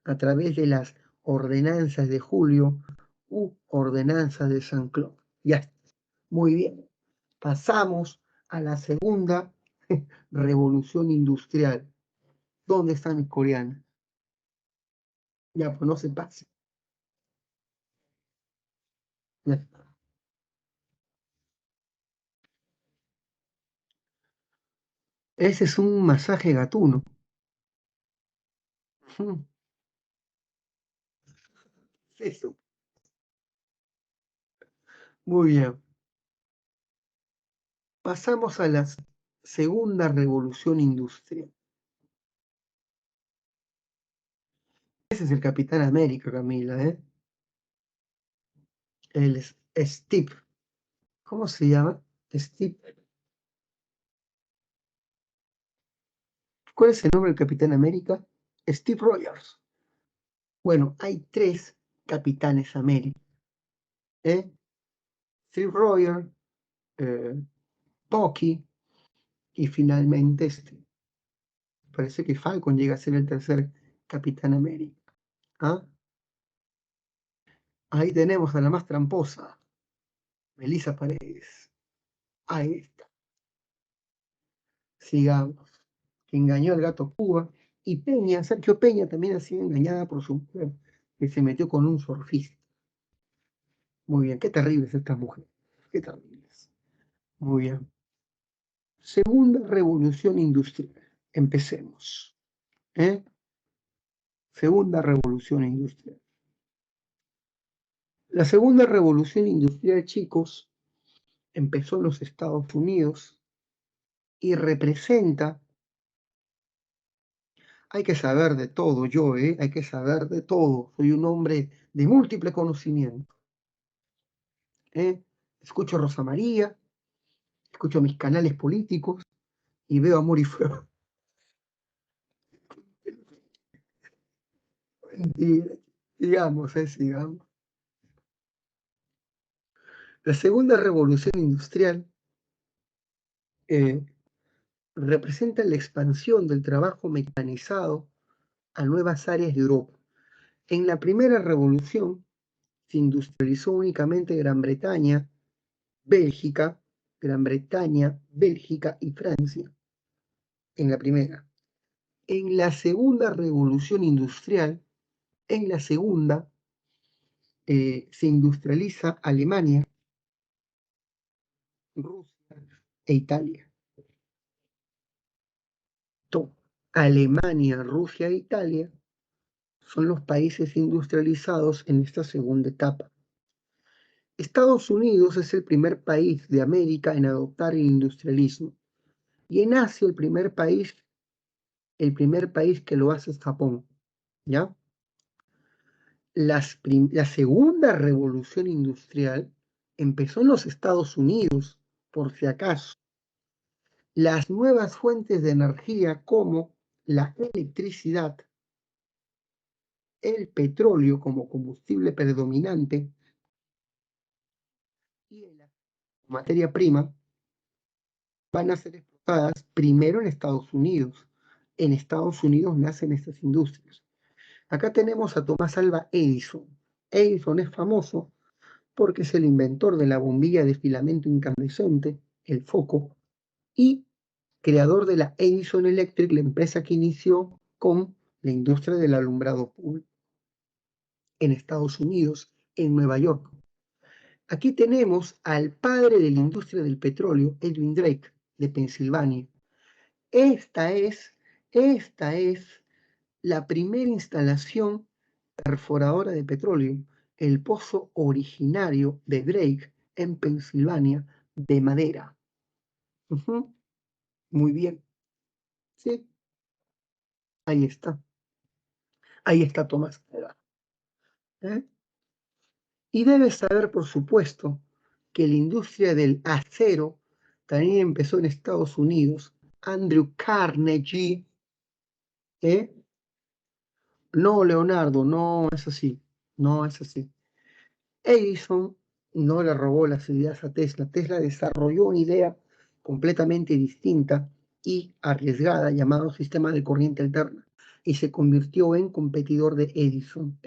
a través de las ordenanzas de Julio u ordenanzas de Saint-Cloud. Ya está. Muy bien. Pasamos a la segunda revolución industrial. ¿Dónde están mis coreanos? Ya, pues no se pase. Ya. Ese es un masaje gatuno. Eso. Muy bien. Pasamos a la segunda revolución industrial. Ese es el Capitán América, Camila, ¿eh? El Steve. ¿Cómo se llama? Steve. ¿Cuál es el nombre del Capitán América? Steve Rogers. Bueno, hay tres Capitanes América, ¿eh? Steve Rogers, eh, Bucky y finalmente parece que Falcon llega a ser el tercer Capitán América. ¿Ah? Ahí tenemos a la más tramposa, Melissa Paredes. Ahí está. Sigamos. Que engañó al gato Cuba. Y Peña, Sergio Peña también ha sido engañada por su mujer, que se metió con un surfista. Muy bien, qué terribles estas mujeres. Qué terribles. Muy bien. Segunda revolución industrial. Empecemos. ¿Eh? Segunda revolución industrial. La segunda revolución industrial, chicos, empezó en los Estados Unidos y representa, hay que saber de todo, hay que saber de todo. Soy un hombre de múltiple conocimiento. Escucho a Rosa María, escucho mis canales políticos y veo Amor y Fuego. Mentira. Sigamos. La segunda revolución industrial eh, representa la expansión del trabajo mecanizado a nuevas áreas de Europa. En la primera revolución se industrializó únicamente Gran Bretaña, Bélgica y Francia. En la primera. En la segunda revolución industrial, se industrializa Alemania, Rusia e Italia. Alemania, Rusia e Italia son los países industrializados en esta segunda etapa. Estados Unidos es el primer país de América en adoptar el industrialismo. Y en Asia el primer país que lo hace es Japón. ¿Ya? La segunda revolución industrial empezó en los Estados Unidos, por si acaso. Las nuevas fuentes de energía como la electricidad, el petróleo como combustible predominante y la materia prima van a ser explotadas primero en Estados Unidos. En Estados Unidos nacen estas industrias. Acá tenemos a Tomás Alva Edison. Edison es famoso porque es el inventor de la bombilla de filamento incandescente, el foco, y creador de la Edison Electric, la empresa que inició con la industria del alumbrado público en Estados Unidos, en Nueva York. Aquí tenemos al padre de la industria del petróleo, Edwin Drake, de Pensilvania. Esta es la primera instalación perforadora de petróleo, el pozo originario de Drake en Pensilvania de madera. Muy bien. Sí, ahí está. Ahí está Tomás. ¿Eh? Y debes saber, por supuesto, que la industria del acero también empezó en Estados Unidos. Andrew Carnegie, ¿eh? No, Leonardo, no es así. No es así. Edison no le robó las ideas a Tesla. Tesla desarrolló una idea completamente distinta y arriesgada llamado sistema de corriente alterna y se convirtió en competidor de Edison.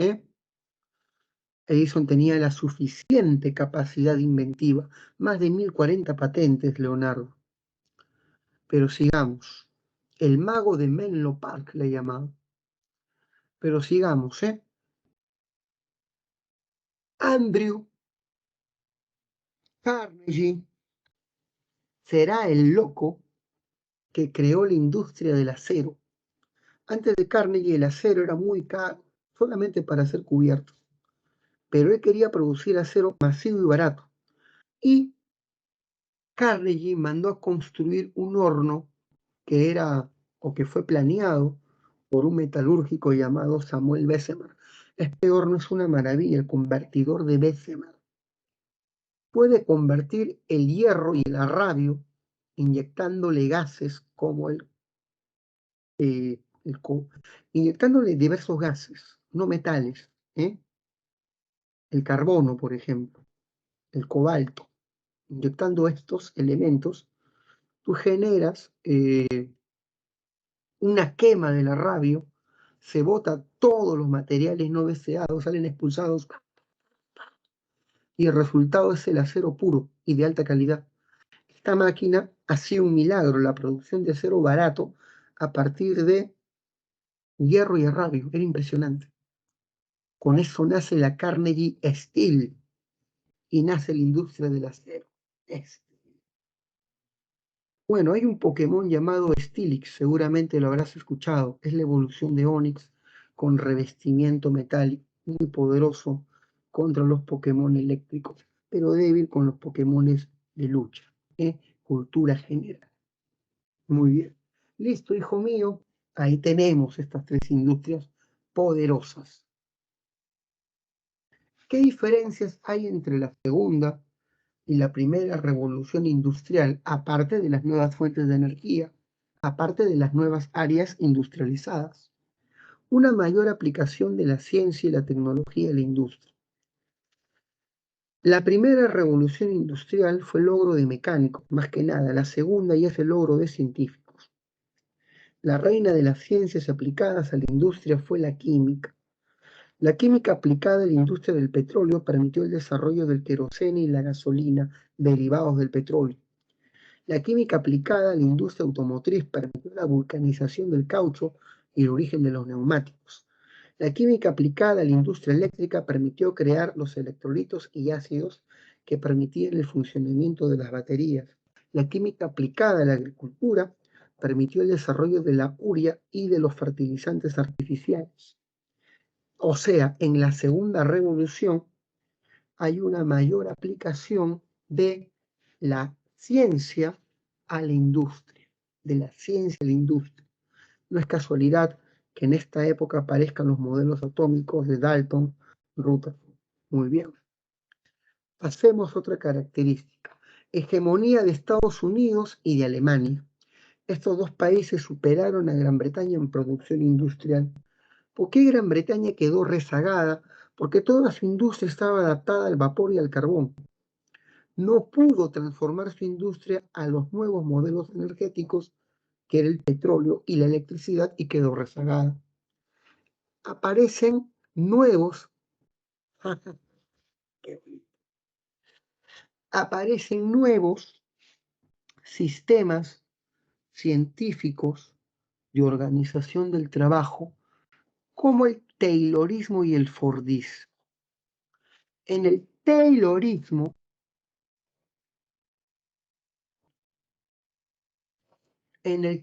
Edison tenía la suficiente capacidad inventiva, más de 1040 patentes, Leonardo. Pero sigamos. El mago de Menlo Park le llamaba. Pero sigamos, Andrew Carnegie será el loco que creó la industria del acero. Antes de Carnegie el acero era muy caro, solamente para hacer cubiertos. Pero él quería producir acero masivo y barato. Y Carnegie mandó a construir un horno que era o que fue planeado por un metalúrgico llamado Samuel Bessemer. Este horno es una maravilla, el convertidor de Bessemer. Puede convertir el hierro y el radio inyectándole gases como inyectándole diversos gases, no metales, el carbono, por ejemplo, el cobalto. Inyectando estos elementos, tú generas una quema de la radio, se bota todos los materiales no deseados, salen expulsados y el resultado es el acero puro y de alta calidad. Esta máquina hacía un milagro, la producción de acero barato a partir de hierro y radio, era impresionante. Con eso nace la Carnegie Steel y nace la industria del acero. Bueno, hay un Pokémon llamado Steelix, seguramente lo habrás escuchado. Es la evolución de Onix con revestimiento metálico, muy poderoso contra los Pokémon eléctricos, pero débil con los Pokémon de lucha. Cultura general. Muy bien. Listo, hijo mío. Ahí tenemos estas tres industrias poderosas. ¿Qué diferencias hay entre la segunda y la primera revolución industrial, aparte de las nuevas fuentes de energía, aparte de las nuevas áreas industrializadas? Una mayor aplicación de la ciencia y la tecnología en la industria. La primera revolución industrial fue el logro de mecánicos, más que nada. La segunda ya es el logro de científicos. La reina de las ciencias aplicadas a la industria fue la química. La química aplicada a la industria del petróleo permitió el desarrollo del queroseno y la gasolina derivados del petróleo. La química aplicada a la industria automotriz permitió la vulcanización del caucho y el origen de los neumáticos. La química aplicada a la industria eléctrica permitió crear los electrolitos y ácidos que permitían el funcionamiento de las baterías. La química aplicada a la agricultura permitió el desarrollo de la urea y de los fertilizantes artificiales. O sea, en la segunda revolución hay una mayor aplicación de la ciencia a la industria, de la ciencia a la industria. No es casualidad que en esta época aparezcan los modelos atómicos de Dalton, Rutherford. Muy bien. Pasemos a otra característica. Hegemonía de Estados Unidos y de Alemania. Estos dos países superaron a Gran Bretaña en producción industrial. ¿Por qué Gran Bretaña quedó rezagada? Porque toda su industria estaba adaptada al vapor y al carbón. No pudo transformar su industria a los nuevos modelos energéticos, que era el petróleo y la electricidad, y quedó rezagada. Aparecen nuevos, aparecen nuevos sistemas científicos de organización del trabajo, como el Taylorismo y el Fordismo. En el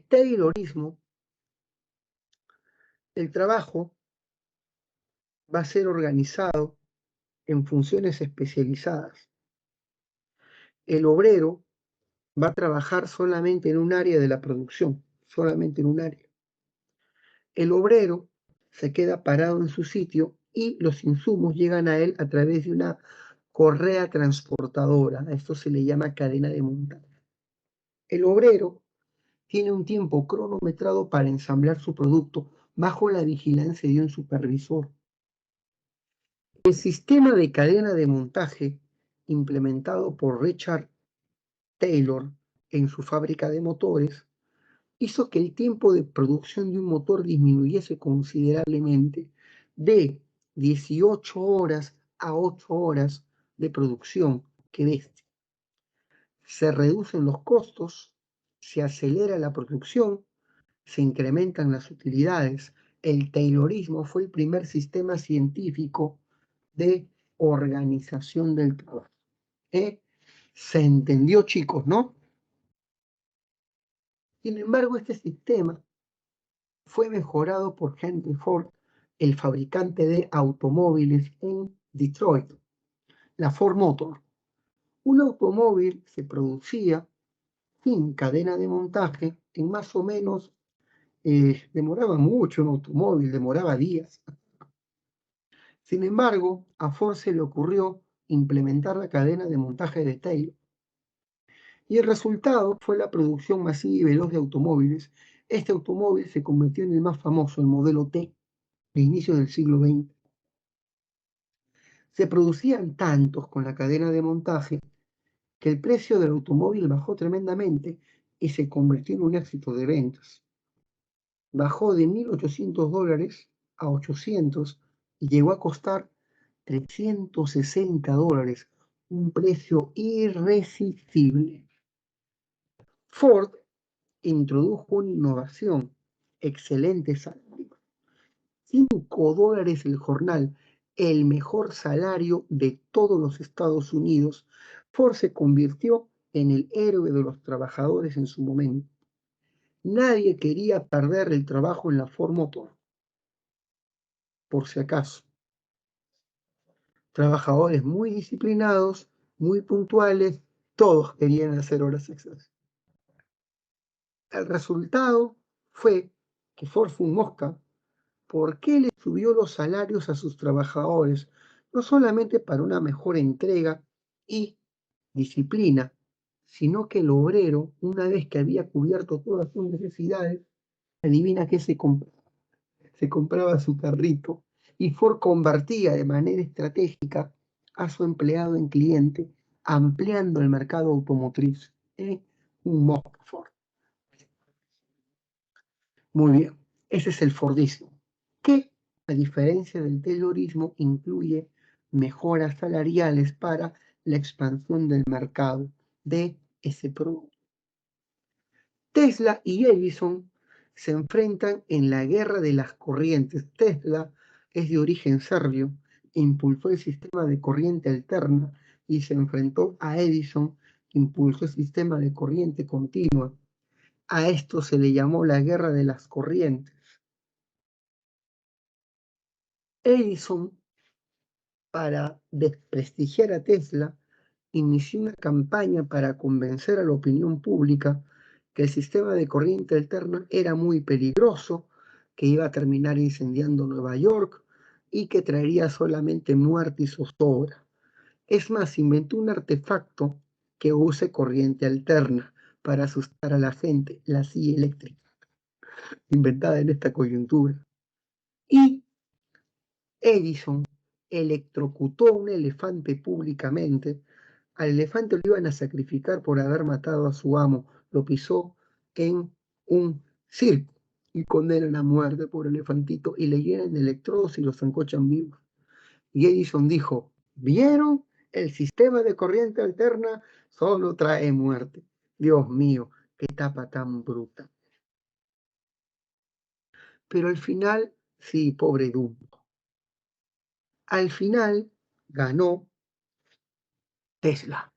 Taylorismo, el trabajo va a ser organizado en funciones especializadas. El obrero va a trabajar solamente en un área de la producción, solamente en un área. El obrero se queda parado en su sitio y los insumos llegan a él a través de una correa transportadora. A esto se le llama cadena de montaje. El obrero tiene un tiempo cronometrado para ensamblar su producto bajo la vigilancia de un supervisor. El sistema de cadena de montaje implementado por Richard Taylor en su fábrica de motores hizo que el tiempo de producción de un motor disminuyese considerablemente de 18 horas a 8 horas de producción que bestia. Se reducen los costos, se acelera la producción, se incrementan las utilidades. El Taylorismo fue el primer sistema científico de organización del trabajo. Se entendió, chicos, ¿no? Sin embargo, este sistema fue mejorado por Henry Ford, el fabricante de automóviles en Detroit, la Ford Motor. Un automóvil se producía sin cadena de montaje en más o menos, demoraba mucho un automóvil, demoraba días. Sin embargo, a Ford se le ocurrió implementar la cadena de montaje de Taylor. Y el resultado fue la producción masiva y veloz de automóviles. Este automóvil se convirtió en el más famoso, el modelo T, de inicio del siglo XX. Se producían tantos con la cadena de montaje que el precio del automóvil bajó tremendamente y se convirtió en un éxito de ventas. Bajó de $1.800 a 800 y llegó a costar $360, un precio irresistible. Ford introdujo una innovación, excelente salario, $5 el jornal, el mejor salario de todos los Estados Unidos. Ford se convirtió en el héroe de los trabajadores en su momento. Nadie quería perder el trabajo en la Ford Motor, por si acaso. Trabajadores muy disciplinados, muy puntuales, todos querían hacer horas extras. El resultado fue que Ford fue un mosca. ¿Por qué le subió los salarios a sus trabajadores? No solamente para una mejor entrega y disciplina, sino que el obrero, una vez que había cubierto todas sus necesidades, adivina qué se compraba. Se compraba su carrito y Ford convertía de manera estratégica a su empleado en cliente, ampliando el mercado automotriz. Un mosca Ford. Muy bien, ese es el Fordismo, que, a diferencia del Taylorismo, incluye mejoras salariales para la expansión del mercado de ese producto. Tesla y Edison se enfrentan en la guerra de las corrientes. Tesla es de origen serbio, impulsó el sistema de corriente alterna y se enfrentó a Edison, que impulsó el sistema de corriente continua. A esto se le llamó la guerra de las corrientes. Edison, para desprestigiar a Tesla, inició una campaña para convencer a la opinión pública que el sistema de corriente alterna era muy peligroso, que iba a terminar incendiando Nueva York y que traería solamente muerte y zozobra. Es más, inventó un artefacto que use corriente alterna para asustar a la gente, la silla eléctrica, inventada en esta coyuntura. Y Edison electrocutó a un elefante públicamente. Al elefante lo iban a sacrificar por haber matado a su amo. Lo pisó en un circo y condenan a muerte por el elefantito y le llenan de electrodos y lo zancochan vivos. Y Edison dijo, ¿vieron? El sistema de corriente alterna solo trae muerte. Dios mío, qué tapa tan bruta. Pero al final, sí, pobre Dumbo. Al final ganó Tesla,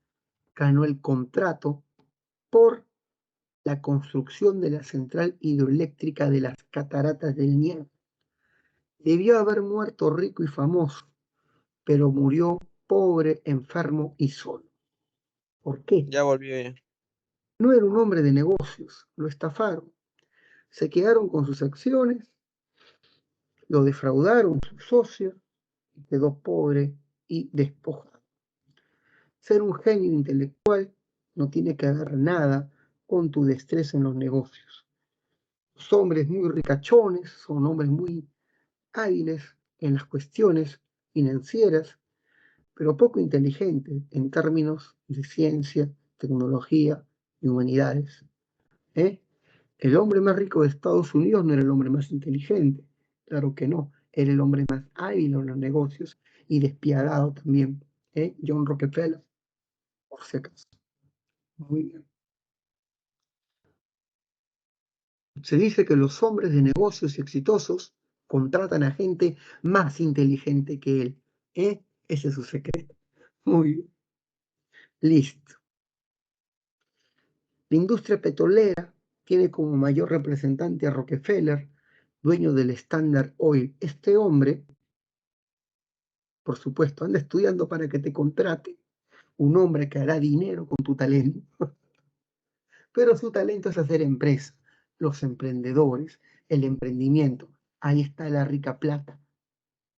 ganó el contrato por la construcción de la central hidroeléctrica de las cataratas del Niágara. Debió haber muerto rico y famoso, pero murió pobre, enfermo y solo. ¿Por qué? Ya volvió ya. No era un hombre de negocios, lo estafaron. Se quedaron con sus acciones, lo defraudaron sus socios, y quedó pobre y despojado. Ser un genio intelectual no tiene que ver nada con tu destreza en los negocios. Son hombres muy ricachones, son hombres muy hábiles en las cuestiones financieras, pero poco inteligentes en términos de ciencia, tecnología y humanidades. ¿eh? El hombre más rico de Estados Unidos no era el hombre más inteligente, claro que no, era el hombre más hábil en los negocios y despiadado también, John Rockefeller, por si acaso. Muy bien. Se dice que los hombres de negocios exitosos contratan a gente más inteligente que él. Ese es su secreto. Muy bien. Listo. La industria petrolera tiene como mayor representante a Rockefeller, dueño del Standard Oil. Este hombre, por supuesto, anda estudiando para que te contrate un hombre que hará dinero con tu talento. Pero su talento es hacer empresa, los emprendedores, el emprendimiento. Ahí está la rica plata,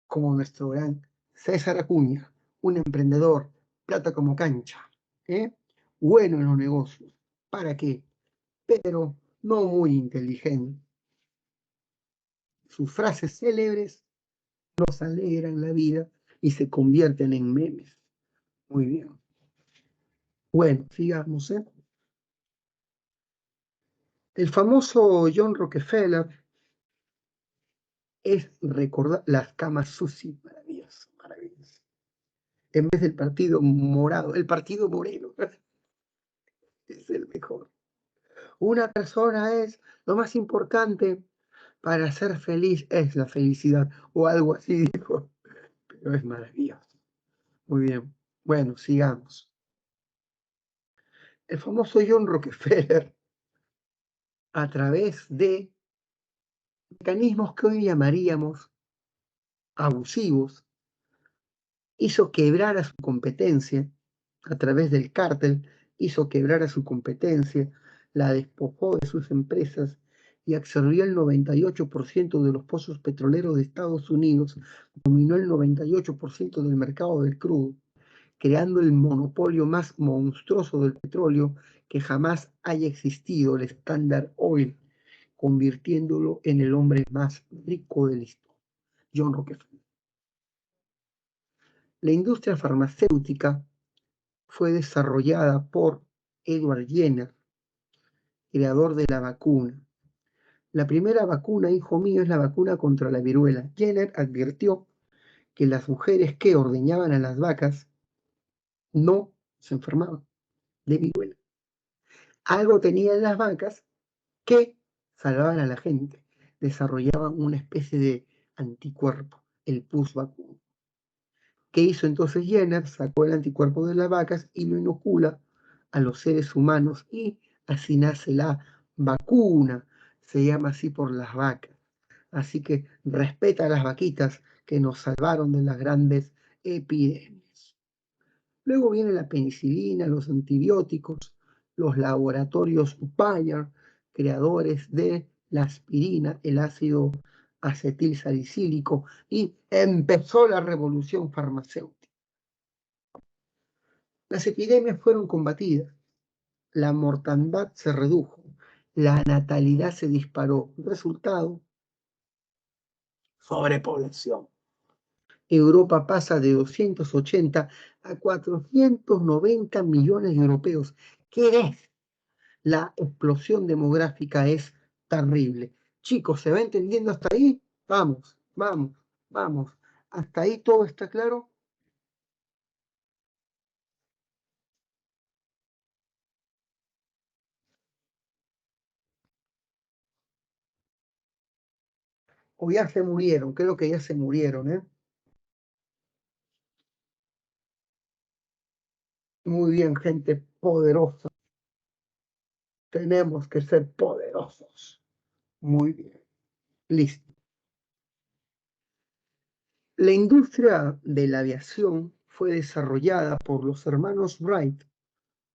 como nuestro gran César Acuña, un emprendedor, plata como cancha, ¿eh? Bueno en los negocios. ¿Para qué? Pero no muy inteligente. Sus frases célebres nos alegran la vida y se convierten en memes. Muy bien. Bueno, sigamos, ¿eh? El famoso John Rockefeller es recordar las camas sucias, maravilloso, maravilloso. En vez del partido morado, el partido moreno es el mejor. Una persona es lo más importante para ser feliz, es la felicidad, o algo así dijo, pero es maravilloso. Muy bien, bueno, sigamos. El famoso John Rockefeller, a través de mecanismos que hoy llamaríamos abusivos, hizo quebrar a su competencia, a través del cártel, hizo quebrar a su competencia, la despojó de sus empresas y absorbió el 98% de los pozos petroleros de Estados Unidos, dominó el 98% del mercado del crudo, creando el monopolio más monstruoso del petróleo que jamás haya existido, el Standard Oil, convirtiéndolo en el hombre más rico de la historia, John Rockefeller. La industria farmacéutica fue desarrollada por Edward Jenner, creador de la vacuna. La primera vacuna, hijo mío, es la vacuna contra la viruela. Jenner advirtió que las mujeres que ordeñaban a las vacas no se enfermaban de viruela. Algo tenían las vacas que salvaban a la gente, desarrollaban una especie de anticuerpo, el pus vacuno. ¿Qué hizo entonces Jenner? Sacó el anticuerpo de las vacas y lo inocula a los seres humanos y así nace la vacuna, se llama así por las vacas. Así que respeta a las vaquitas que nos salvaron de las grandes epidemias. Luego viene la penicilina, los antibióticos, los laboratorios Bayer, creadores de la aspirina, el ácido acetilsalicílico, y empezó la revolución farmacéutica. Las epidemias fueron combatidas, la mortandad se redujo, la natalidad se disparó. Resultado, sobrepoblación. Europa pasa de 280 a 490 millones de europeos. ¿Qué es? La explosión demográfica es terrible. Chicos, ¿se va entendiendo hasta ahí? Vamos, vamos, vamos. ¿Hasta ahí todo está claro? O ya se murieron, creo que ya se murieron, ¿eh? Muy bien, gente poderosa. Tenemos que ser poderosos. Muy bien. Listo. La industria de la aviación fue desarrollada por los hermanos Wright,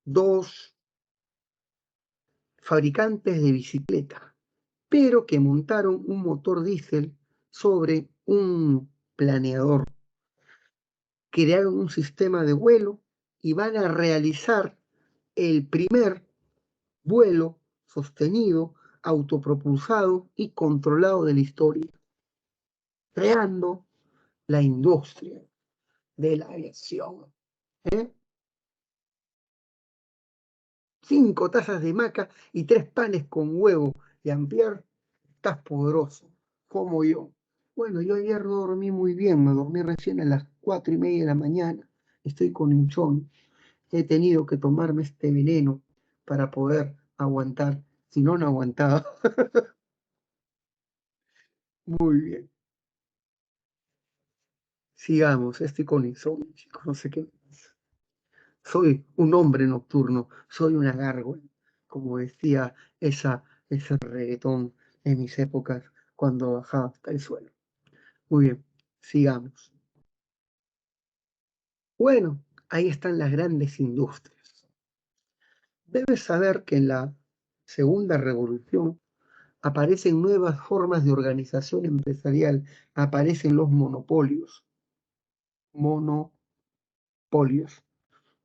dos fabricantes de bicicletas, pero que montaron un motor diésel sobre un planeador. Crearon un sistema de vuelo y van a realizar el primer vuelo sostenido autopropulsado y controlado de la historia, creando la industria de la aviación. 5 tazas de maca y 3 panes con huevo. Jean-Pierre, estás poderoso, como yo. Bueno, yo ayer no dormí muy bien, me dormí recién a las 4:30 de la mañana. Estoy con insomnio. He tenido que tomarme este veneno para poder aguantar. Si no, no aguantaba. Muy bien. Sigamos, estoy con insomnio, chicos, no sé qué más. Soy un hombre nocturno, soy una gárgola, como decía ese reggaetón en mis épocas cuando bajaba hasta el suelo. Muy bien, sigamos. Bueno, ahí están las grandes industrias. Debes saber que en la segunda revolución aparecen nuevas formas de organización empresarial, aparecen los monopolios. Monopolios.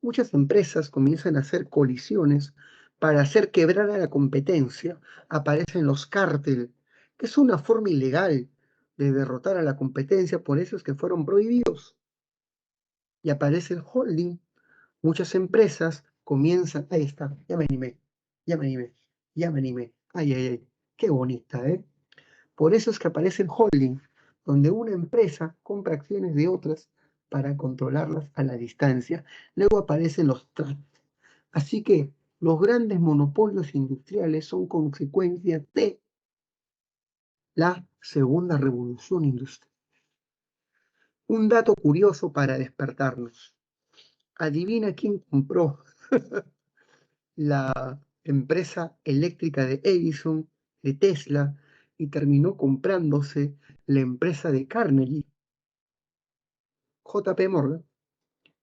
Muchas empresas comienzan a hacer colisiones para hacer quebrar a la competencia. Aparecen los cárteles, que es una forma ilegal de derrotar a la competencia, por eso es que fueron prohibidos. Y aparece el holding. Muchas empresas comienzan, ahí está, ya me animé, ya me animé, ya me animé. Ay, ay, ay, qué bonita, ¿eh? Por eso es que aparece el holding, donde una empresa compra acciones de otras para controlarlas a la distancia. Luego aparecen los trusts. Así que los grandes monopolios industriales son consecuencia de la segunda revolución industrial. Un dato curioso para despertarnos. Adivina quién compró la empresa eléctrica de Edison, de Tesla, y terminó comprándose la empresa de Carnegie, JP Morgan.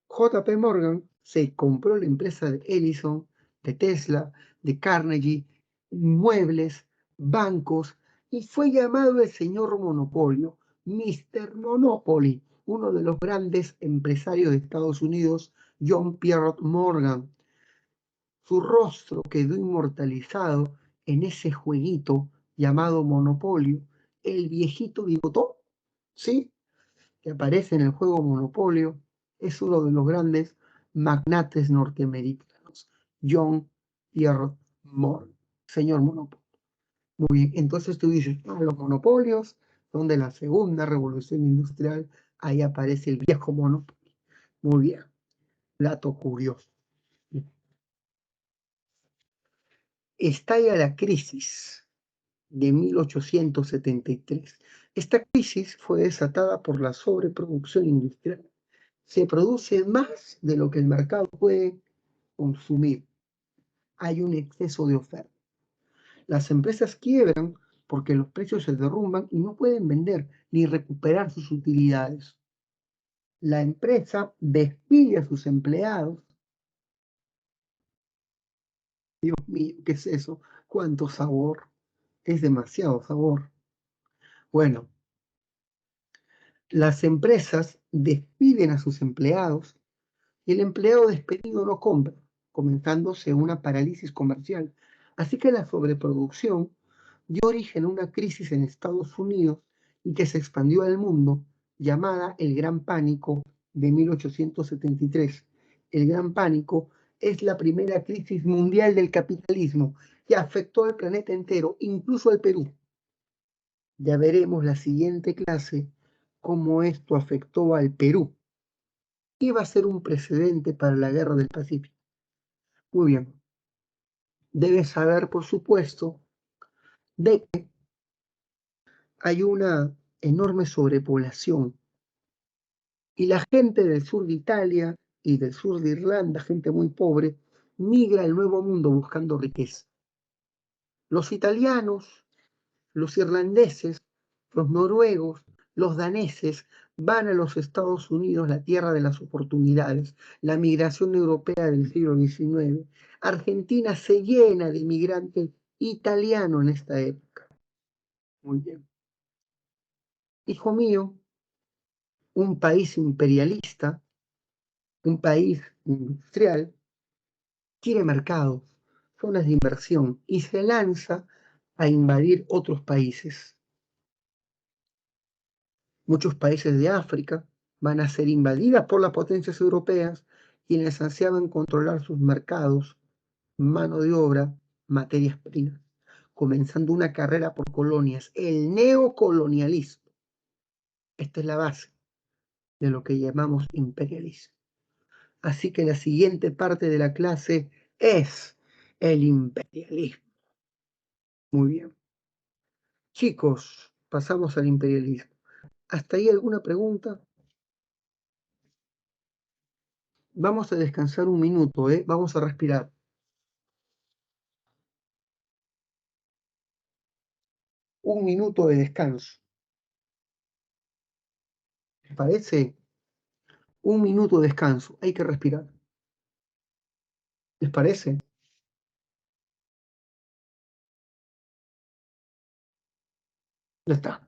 JP Morgan se compró la empresa de Edison, de Tesla, de Carnegie, muebles, bancos, y fue llamado el señor Monopolio, Mr. Monopoly, uno de los grandes empresarios de Estados Unidos, John Pierpont Morgan. Su rostro quedó inmortalizado en ese jueguito llamado Monopolio, el viejito bigotón, ¿sí? Que aparece en el juego Monopolio, es uno de los grandes magnates norteamericanos, John Pierpont Morgan, señor Monopolio. Muy bien, entonces tú dices, los monopolios son de la segunda revolución industrial, ahí aparece el viejo Monopolio. Muy bien, dato curioso. Estalla la crisis de 1873. Esta crisis fue desatada por la sobreproducción industrial. Se produce más de lo que el mercado puede consumir. Hay un exceso de oferta. Las empresas quiebran porque los precios se derrumban y no pueden vender ni recuperar sus utilidades. La empresa despide a sus empleados. Dios mío, ¿qué es eso? ¿Cuánto sabor? Es demasiado sabor. Bueno, las empresas despiden a sus empleados y el empleado despedido no compra, comenzándose una parálisis comercial. Así que la sobreproducción dio origen a una crisis en Estados Unidos y que se expandió al mundo, llamada el Gran Pánico de 1873. El Gran Pánico es la primera crisis mundial del capitalismo que afectó al planeta entero, incluso al Perú. Ya veremos la siguiente clase cómo esto afectó al Perú. Iba a ser un precedente para la Guerra del Pacífico. Muy bien. Debes saber, por supuesto, de que hay una enorme sobrepoblación y la gente del sur de Italia y del sur de Irlanda, gente muy pobre, migra al Nuevo Mundo buscando riqueza. Los italianos, los irlandeses, los noruegos, los daneses van a los Estados Unidos, la tierra de las oportunidades, la migración europea del siglo XIX. Argentina se llena de inmigrantes italianos en esta época. Muy bien. Hijo mío, un país imperialista, un país industrial, quiere mercados, zonas de inversión y se lanza a invadir otros países. Muchos países de África van a ser invadidas por las potencias europeas, quienes ansiaban controlar sus mercados, mano de obra, materias primas, comenzando una carrera por colonias, el neocolonialismo. Esta es la base de lo que llamamos imperialismo. Así que la siguiente parte de la clase es el imperialismo. Muy bien. Chicos, pasamos al imperialismo. ¿Hasta ahí alguna pregunta? Vamos a descansar un minuto, ¿eh? Vamos a respirar. Un minuto de descanso. ¿Les parece? Un minuto de descanso. Hay que respirar. ¿Les parece? Ya está.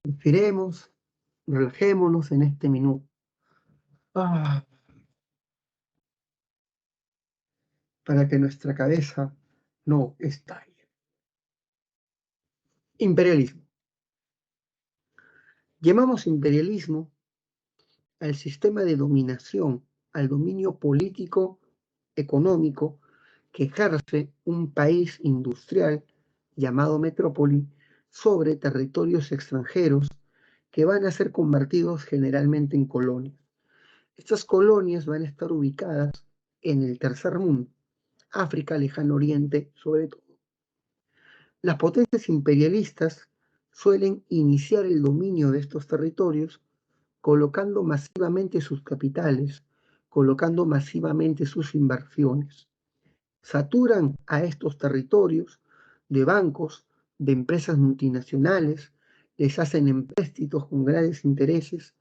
Respiremos, relajémonos en este minuto. Ah, para que nuestra cabeza no estalle. Imperialismo. Llamamos imperialismo al sistema de dominación, al dominio político, económico, que ejerce un país industrial llamado metrópoli sobre territorios extranjeros que van a ser convertidos generalmente en colonias. Estas colonias van a estar ubicadas en el tercer mundo, África, Lejano Oriente, sobre todo. Las potencias imperialistas suelen iniciar el dominio de estos territorios colocando masivamente sus capitales, colocando masivamente sus inversiones. Saturan a estos territorios de bancos, de empresas multinacionales, les hacen empréstitos con grandes intereses,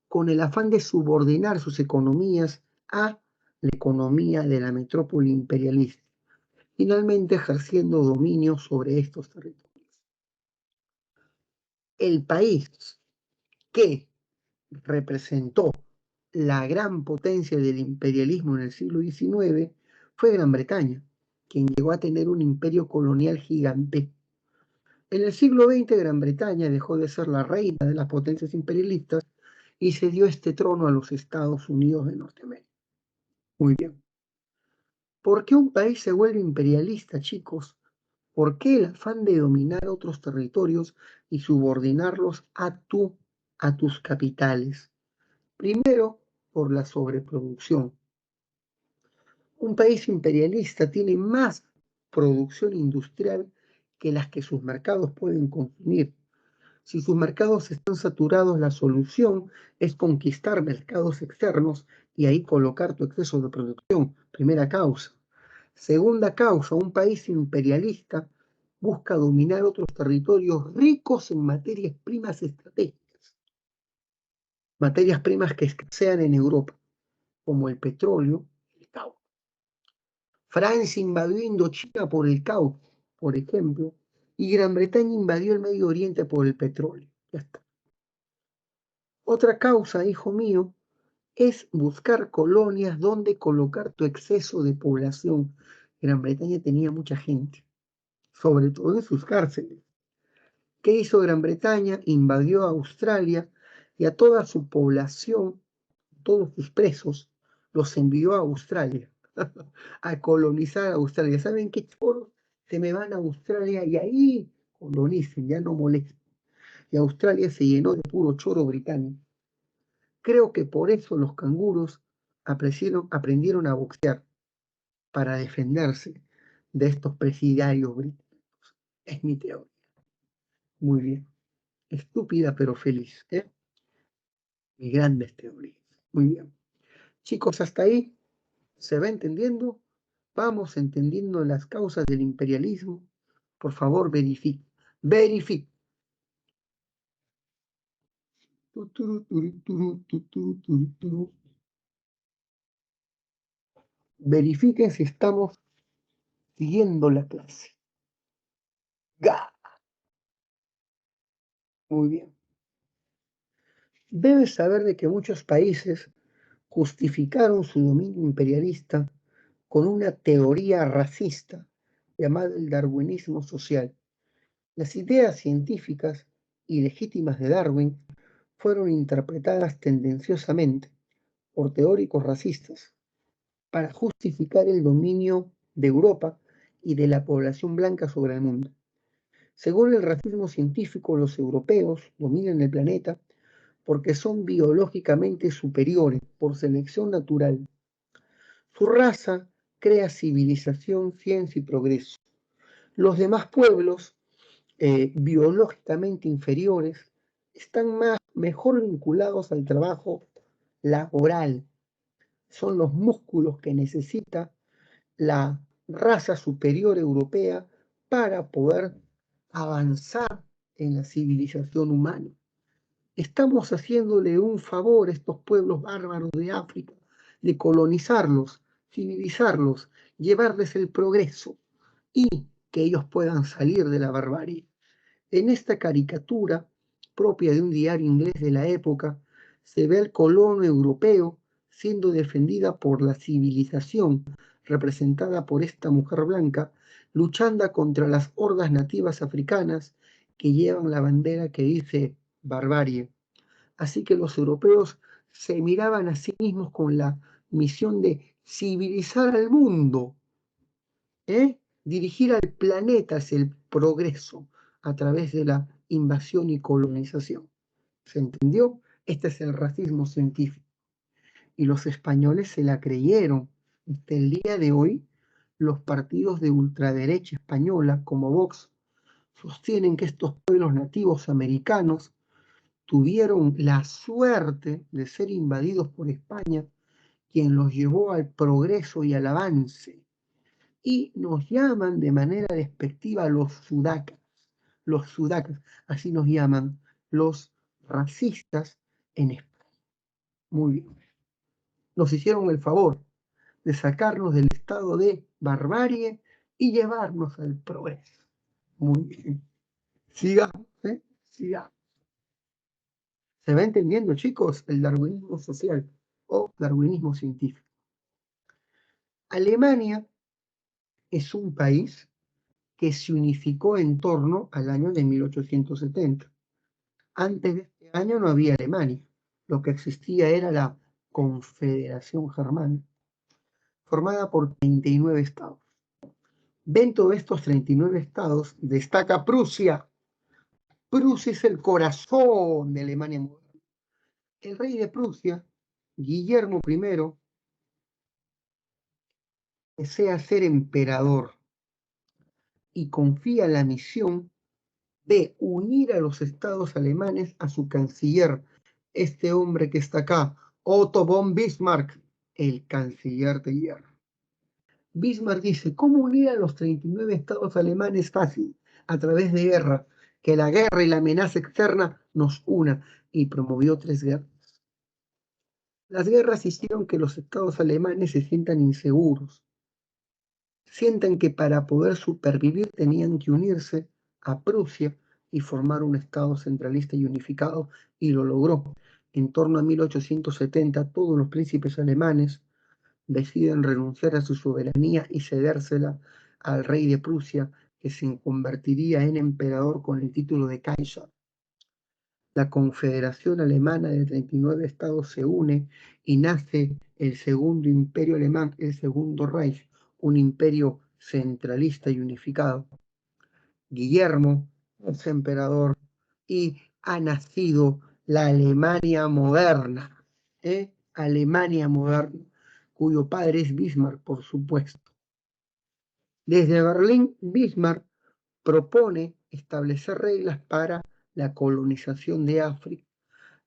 con el afán de subordinar sus economías a la economía de la metrópoli imperialista, finalmente ejerciendo dominio sobre estos territorios. El país que representó la gran potencia del imperialismo en el siglo XIX fue Gran Bretaña, quien llegó a tener un imperio colonial gigante. En el siglo XX, Gran Bretaña dejó de ser la reina de las potencias imperialistas y se dio este trono a los Estados Unidos de Norteamérica. Muy bien. ¿Por qué un país se vuelve imperialista, chicos? ¿Por qué el afán de dominar otros territorios y subordinarlos a tus capitales? Primero, por la sobreproducción. Un país imperialista tiene más producción industrial que las que sus mercados pueden consumir. Si sus mercados están saturados, la solución es conquistar mercados externos y ahí colocar tu exceso de producción. Primera causa. Segunda causa, un país imperialista busca dominar otros territorios ricos en materias primas estratégicas. Materias primas que escasean en Europa, como el petróleo y el caucho. Francia invadió Indochina por el caucho, por ejemplo, y Gran Bretaña invadió el Medio Oriente por el petróleo. Ya está. Otra causa, hijo mío, es buscar colonias donde colocar tu exceso de población. Gran Bretaña tenía mucha gente, sobre todo en sus cárceles. ¿Qué hizo Gran Bretaña? Invadió a Australia y a toda su población, todos sus presos, los envió a Australia, a colonizar a Australia. ¿Saben qué choros? Se me van a Australia y ahí colonicen, ya no molesten. Y Australia se llenó de puro choro británico. Creo que por eso los canguros aprendieron a boxear para defenderse de estos presidiarios británicos. Es mi teoría. Muy bien. Estúpida pero feliz. ¿Eh? Mis grandes teorías. Muy bien. Chicos, hasta ahí se va entendiendo. Vamos entendiendo las causas del imperialismo. Por favor, verifique. Verifique. Verifiquen si estamos siguiendo la clase. ¡Ga! Muy bien. Debes saber de que muchos países justificaron su dominio imperialista con una teoría racista llamado el darwinismo social. Las ideas científicas y legítimas de Darwin fueron interpretadas tendenciosamente por teóricos racistas para justificar el dominio de Europa y de la población blanca sobre el mundo. Según el racismo científico, los europeos dominan el planeta porque son biológicamente superiores por selección natural. Su raza crea civilización, ciencia y progreso. Los demás pueblos biológicamente inferiores están mejor vinculados al trabajo laboral. Son los músculos que necesita la raza superior europea para poder avanzar en la civilización humana. Estamos haciéndole un favor a estos pueblos bárbaros de África, de colonizarlos, civilizarlos, llevarles el progreso y que ellos puedan salir de la barbarie. En esta caricatura, propia de un diario inglés de la época, se ve al colono europeo siendo defendida por la civilización, representada por esta mujer blanca, luchando contra las hordas nativas africanas que llevan la bandera que dice barbarie. Así que los europeos se miraban a sí mismos con la misión de civilizar al mundo, dirigir al planeta hacia el progreso a través de la invasión y colonización. ¿Se entendió? Este es el racismo científico. Y los españoles se la creyeron. Hasta el día de hoy, los partidos de ultraderecha española, como Vox, sostienen que estos pueblos nativos americanos tuvieron la suerte de ser invadidos por España, quien los llevó al progreso y al avance. Y nos llaman de manera despectiva los sudacas, así nos llaman los racistas en España. Muy bien. Nos hicieron el favor de sacarnos del estado de barbarie y llevarnos al progreso. Muy bien. Sigamos, sigamos. ¿Se va entendiendo, chicos? El darwinismo social o darwinismo científico. Alemania es un país que se unificó en torno al año de 1870. Antes de este año no había Alemania. Lo que existía era la Confederación Germana, formada por 39 estados. Dentro de estos 39 estados destaca Prusia. Prusia es el corazón de Alemania moderna. El rey de Prusia, Guillermo I, desea ser emperador y confía en la misión de unir a los estados alemanes a su canciller, este hombre que está acá, Otto von Bismarck, el canciller de hierro. Bismarck dice, ¿cómo unir a los 39 estados alemanes fácil? A través de guerra, que la guerra y la amenaza externa nos una, y promovió 3 guerras. Las guerras hicieron que los estados alemanes se sientan inseguros, sientan que para poder supervivir tenían que unirse a Prusia y formar un estado centralista y unificado, y lo logró. En torno a 1870, todos los príncipes alemanes deciden renunciar a su soberanía y cedérsela al rey de Prusia, que se convertiría en emperador con el título de Kaiser. La Confederación Alemana de 39 estados se une y nace el Segundo Imperio Alemán, el Segundo Reich, un imperio centralista y unificado. Guillermo es emperador y ha nacido la Alemania moderna, Alemania moderna, cuyo padre es Bismarck, por supuesto. Desde Berlín, Bismarck propone establecer reglas para la colonización de África,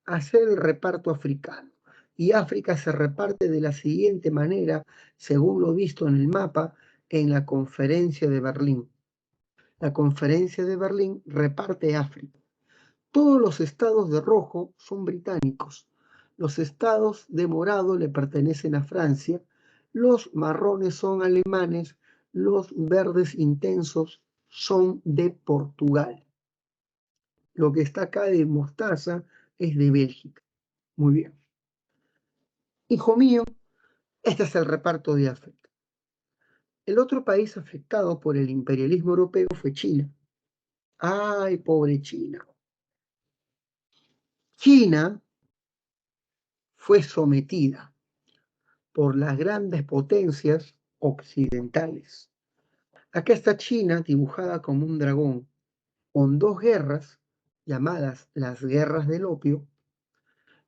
hacer el reparto africano. Y África se reparte de la siguiente manera, según lo visto en el mapa en la conferencia de Berlín. La conferencia de Berlín reparte África. Todos los estados de rojo son británicos. Los estados de morado le pertenecen a Francia. Los marrones son alemanes. Los verdes intensos son de Portugal. Lo que está acá de mostaza es de Bélgica. Muy bien. Hijo mío, este es el reparto de África. El otro país afectado por el imperialismo europeo fue China. ¡Ay, pobre China! China fue sometida por las grandes potencias occidentales. Acá está China dibujada como un dragón, con dos guerras llamadas las guerras del opio.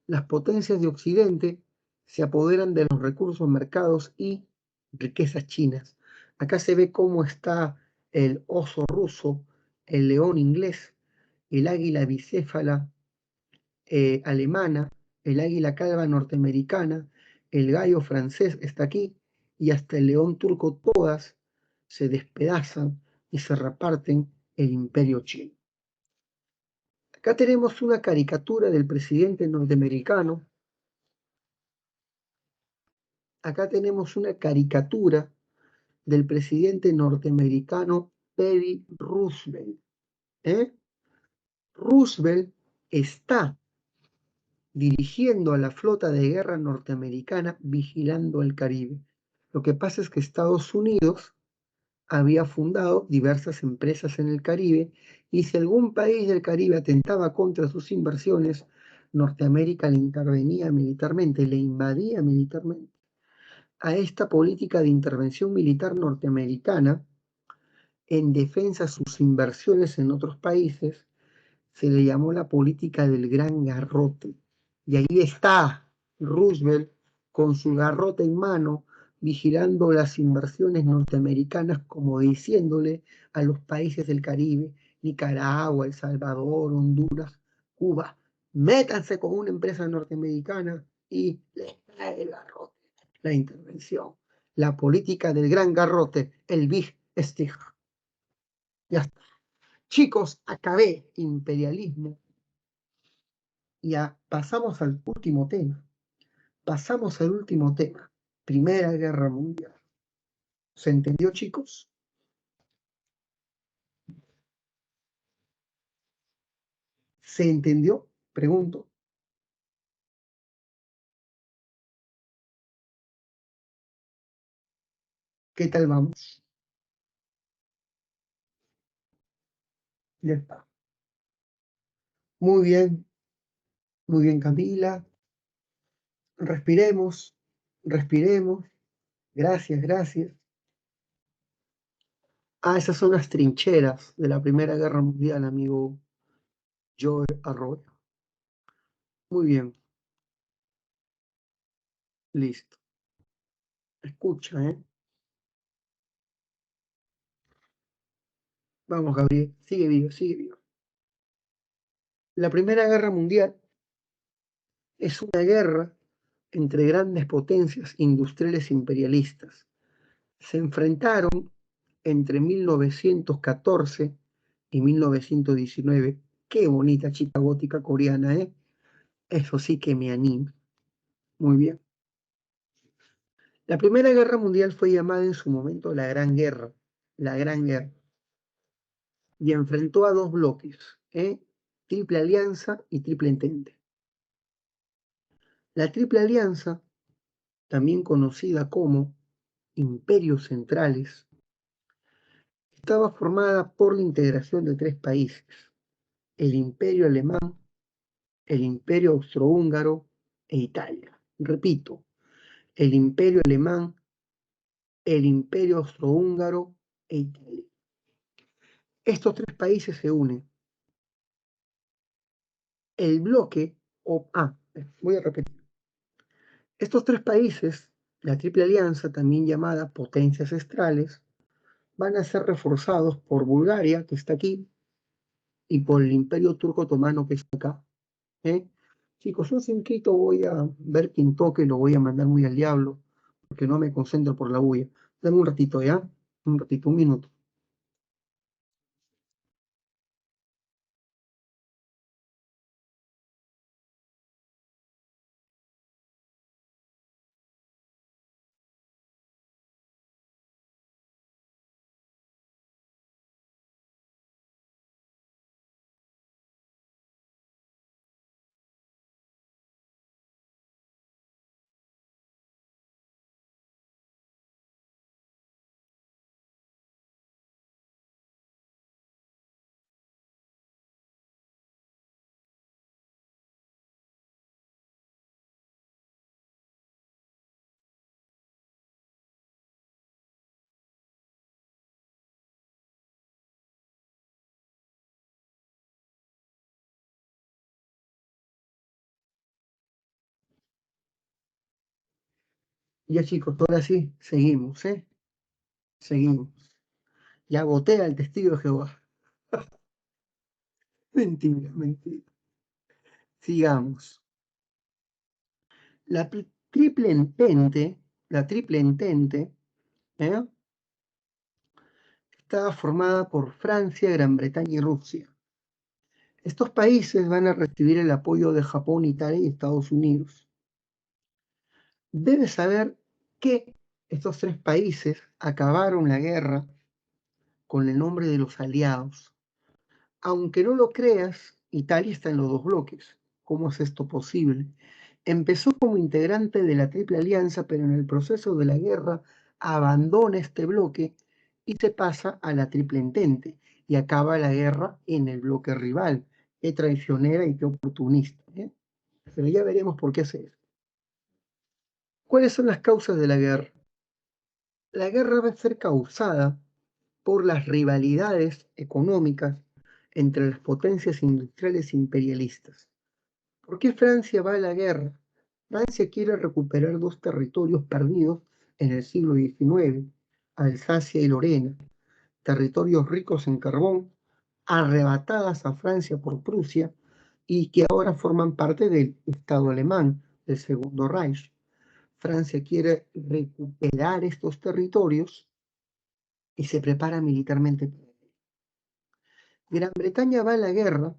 Las potencias de Occidente se apoderan de los recursos, mercados y riquezas chinas. Acá se ve cómo está el oso ruso, el león inglés, el águila bicéfala alemana, el águila calva norteamericana, el gallo francés está aquí y hasta el león turco, todas se despedazan y se reparten el imperio chino. Acá tenemos una caricatura del presidente norteamericano. Acá tenemos una caricatura del presidente norteamericano Teddy Roosevelt. ¿eh? Roosevelt está dirigiendo a la flota de guerra norteamericana vigilando el Caribe. Lo que pasa es que Estados Unidos había fundado diversas empresas en el Caribe y si algún país del Caribe atentaba contra sus inversiones, Norteamérica le intervenía militarmente, le invadía militarmente. A esta política de intervención militar norteamericana en defensa de sus inversiones en otros países se le llamó la política del gran garrote. Y ahí está Roosevelt con su garrote en mano, vigilando las inversiones norteamericanas, como diciéndole a los países del Caribe, Nicaragua, El Salvador, Honduras, Cuba, métanse con una empresa norteamericana y les trae el garrote, la intervención. La política del gran garrote, el Big Stick. Ya está. Chicos, acabé imperialismo. Ya pasamos al último tema. Pasamos al último tema. Primera Guerra Mundial. ¿Se entendió, chicos? ¿Se entendió? Pregunto. ¿Qué tal vamos? Ya está. Muy bien, Camila. Respiremos, respiremos. Gracias, gracias. Ah, esas son las trincheras de la Primera Guerra Mundial, amigo Joe Arroyo. Muy bien, listo. Escucha, ¿eh? Vamos, Gabriel. Sigue vivo, sigue vivo. La Primera Guerra Mundial es una guerra entre grandes potencias industriales imperialistas. Se enfrentaron entre 1914 y 1919. Qué bonita chica gótica coreana, ¿eh? Eso sí que me anima. Muy bien. La Primera Guerra Mundial fue llamada en su momento la Gran Guerra, y enfrentó a dos bloques, Triple Alianza y Triple Entente. La Triple Alianza, también conocida como Imperios Centrales, estaba formada por la integración de tres países: el Imperio Alemán, el Imperio Austrohúngaro e Italia. Repito, el Imperio Alemán, el Imperio Austrohúngaro e Italia. Estos tres países se unen. El bloque, voy a repetir. Estos tres países, la Triple Alianza, también llamada Potencias Centrales, van a ser reforzados por Bulgaria, que está aquí, y por el Imperio Turco Otomano, que está acá. ¿eh? Chicos, un cinquito voy a ver quién toque, lo voy a mandar muy al diablo, porque no me concentro por la bulla. Dame un ratito, ¿ya? Un ratito, un minuto. Ya chicos, ahora sí, seguimos, ¿eh? Seguimos. Ya voté al testigo de Jehová. Mentira, mentira. Sigamos. La triple entente, ¿eh? Estaba formada por Francia, Gran Bretaña y Rusia. Estos países van a recibir el apoyo de Japón, Italia y Estados Unidos. Debes saber que estos tres países acabaron la guerra con el nombre de los aliados. Aunque no lo creas, Italia está en los dos bloques. ¿Cómo es esto posible? Empezó como integrante de la Triple Alianza, pero en el proceso de la guerra abandona este bloque y se pasa a la Triple Entente y acaba la guerra en el bloque rival. Qué traicionera y qué oportunista, ¿eh? Pero ya veremos por qué hace eso. ¿Cuáles son las causas de la guerra? La guerra va a ser causada por las rivalidades económicas entre las potencias industriales imperialistas. ¿Por qué Francia va a la guerra? Francia quiere recuperar dos territorios perdidos en el siglo XIX, Alsacia y Lorena, territorios ricos en carbón, arrebatadas a Francia por Prusia y que ahora forman parte del Estado alemán, del Segundo Reich. Francia quiere recuperar estos territorios y se prepara militarmente. Gran Bretaña va a la guerra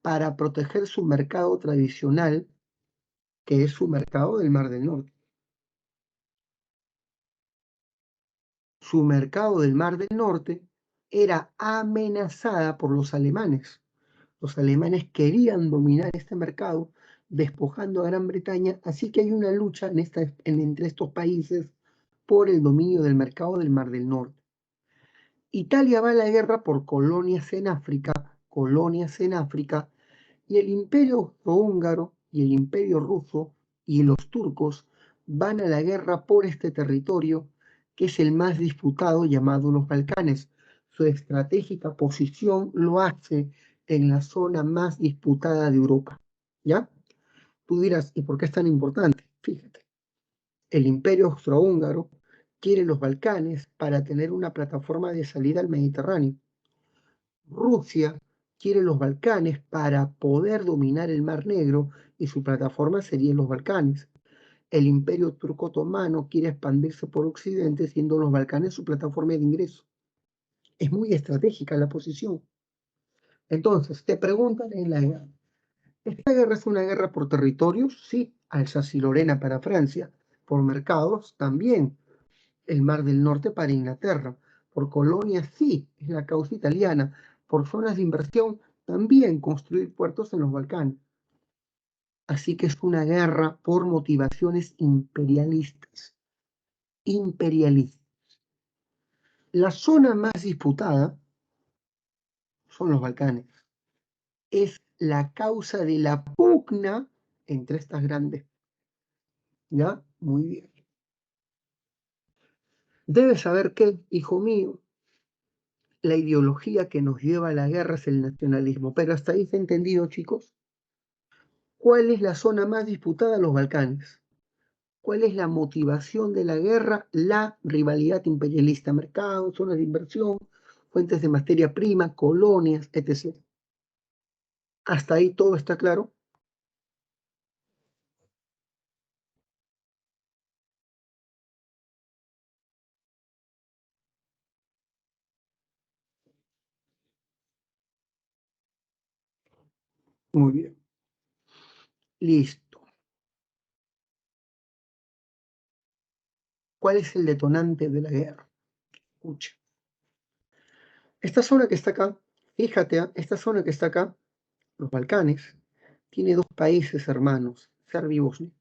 para proteger su mercado tradicional, que es su mercado del Mar del Norte. Su mercado del Mar del Norte era amenazada por los alemanes. Los alemanes querían dominar este mercado, despojando a Gran Bretaña, así que hay una lucha entre estos países por el dominio del mercado del Mar del Norte. Italia va a la guerra por colonias en África, y el imperio austrohúngaro y el imperio ruso y los turcos van a la guerra por este territorio que es el más disputado, llamado los Balcanes. Su estratégica posición lo hace en la zona más disputada de Europa. ¿Ya? Tú dirás, ¿y por qué es tan importante? Fíjate, el imperio austrohúngaro quiere los Balcanes para tener una plataforma de salida al Mediterráneo. Rusia quiere los Balcanes para poder dominar el Mar Negro y su plataforma serían los Balcanes. El imperio turco otomano quiere expandirse por Occidente, siendo los Balcanes su plataforma de ingreso. Es muy estratégica la posición. Entonces, te preguntan en la guerra. ¿Esta guerra es una guerra por territorios? Sí, Alsacia y Lorena para Francia. Por mercados, también. El Mar del Norte para Inglaterra. Por colonias, sí, es la causa italiana. Por zonas de inversión, también construir puertos en los Balcanes. Así que es una guerra por motivaciones imperialistas. Imperialistas. La zona más disputada son los Balcanes. Es la causa de la pugna entre estas grandes. ¿Ya? Muy bien. Debes saber que, hijo mío, la ideología que nos lleva a la guerra es el nacionalismo. Pero hasta ahí se ha entendido, chicos. ¿Cuál es la zona más disputada? Los Balcanes. ¿Cuál es la motivación de la guerra? La rivalidad imperialista. Mercados, zonas de inversión, fuentes de materia prima, colonias, etc. ¿Hasta ahí todo está claro? Muy bien. Listo. ¿Cuál es el detonante de la guerra? Escucha. Esta zona que está acá, fíjate, esta zona que está acá, los Balcanes, tiene dos países hermanos, Serbia y Bosnia.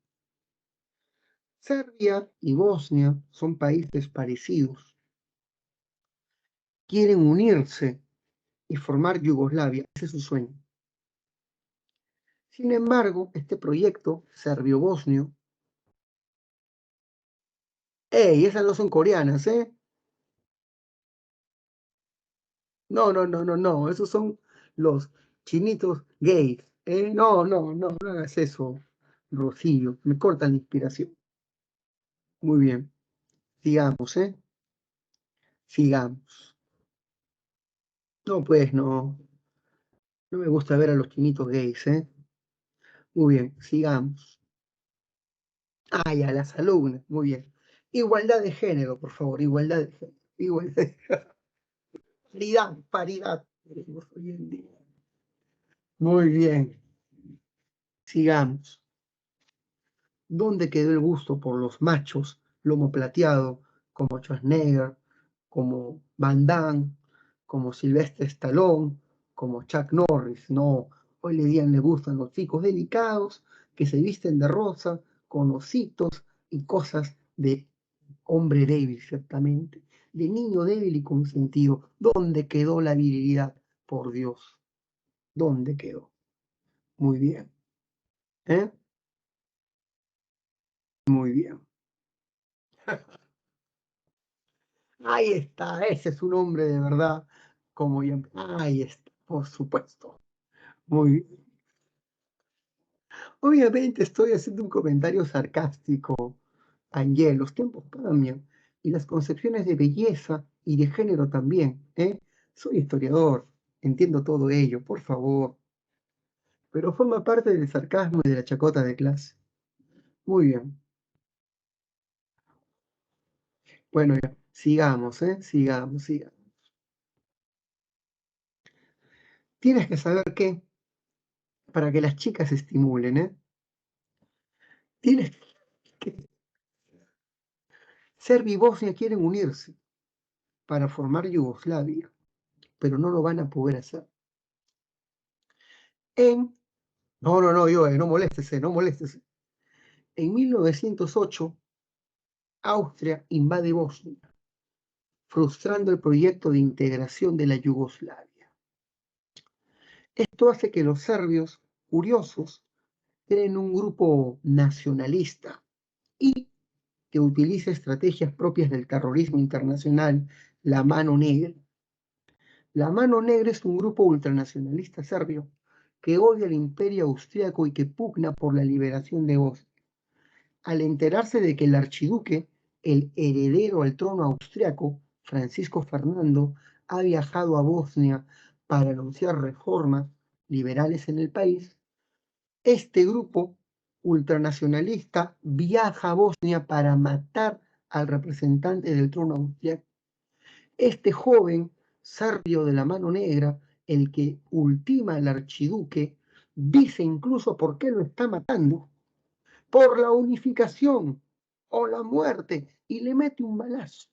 Serbia y Bosnia son países parecidos. Quieren unirse y formar Yugoslavia. Ese es su sueño. Sin embargo, este proyecto serbio-bosnio, ¡ey! Esas no son coreanas, ¿eh? No, no, no, no, no. Esos son los chinitos gays, ¿eh? No, no, no, no hagas eso, Rocío. Me corta la inspiración. Muy bien. Sigamos, ¿eh? Sigamos. No, pues no. No me gusta ver a los chinitos gays, ¿eh? Muy bien, sigamos. Ah, ya, las alumnas. Muy bien. Igualdad de género, por favor. Igualdad de género. Igualdad de paridad, paridad. Queremos hoy en día. Muy bien. Sigamos. ¿Dónde quedó el gusto por los machos, lomo plateado, como Schwarzenegger, como Van Damme, como Sylvester Stallone, como Chuck Norris? No, hoy le día le gustan los chicos delicados que se visten de rosa, con ositos y cosas de hombre débil, ciertamente, de niño débil y consentido. ¿Dónde quedó la virilidad? Por Dios, ¿dónde quedó? Muy bien, ¿eh? Muy bien. Ahí está, ese es un hombre de verdad, como bien. Ahí está, por supuesto. Muy bien. Obviamente estoy haciendo un comentario sarcástico, Angel. Los tiempos cambian y las concepciones de belleza y de género también, ¿eh? Soy historiador, entiendo todo ello, por favor. Pero forma parte del sarcasmo y de la chacota de clase. Muy bien. Bueno, ya, sigamos, ¿eh? Sigamos, sigamos. Tienes que saber que, para que las chicas se estimulen, ¿eh? Tienes que Serbia y Bosnia quieren unirse para formar Yugoslavia, pero no lo van a poder hacer. En, no moléstese, no moléstese. En 1908, Austria invade Bosnia, frustrando el proyecto de integración de la Yugoslavia. Esto hace que los serbios, curiosos, creen un grupo nacionalista y que utiliza estrategias propias del terrorismo internacional, la Mano Negra. La Mano Negra es un grupo ultranacionalista serbio que odia al imperio austriaco y que pugna por la liberación de Bosnia. Al enterarse de que el archiduque, el heredero al trono austriaco, Francisco Fernando, ha viajado a Bosnia para anunciar reformas liberales en el país, este grupo ultranacionalista viaja a Bosnia para matar al representante del trono austriaco. Este joven serbio de la Mano Negra, el que ultima al archiduque, dice incluso por qué lo está matando, por la unificación o la muerte, y le mete un balazo.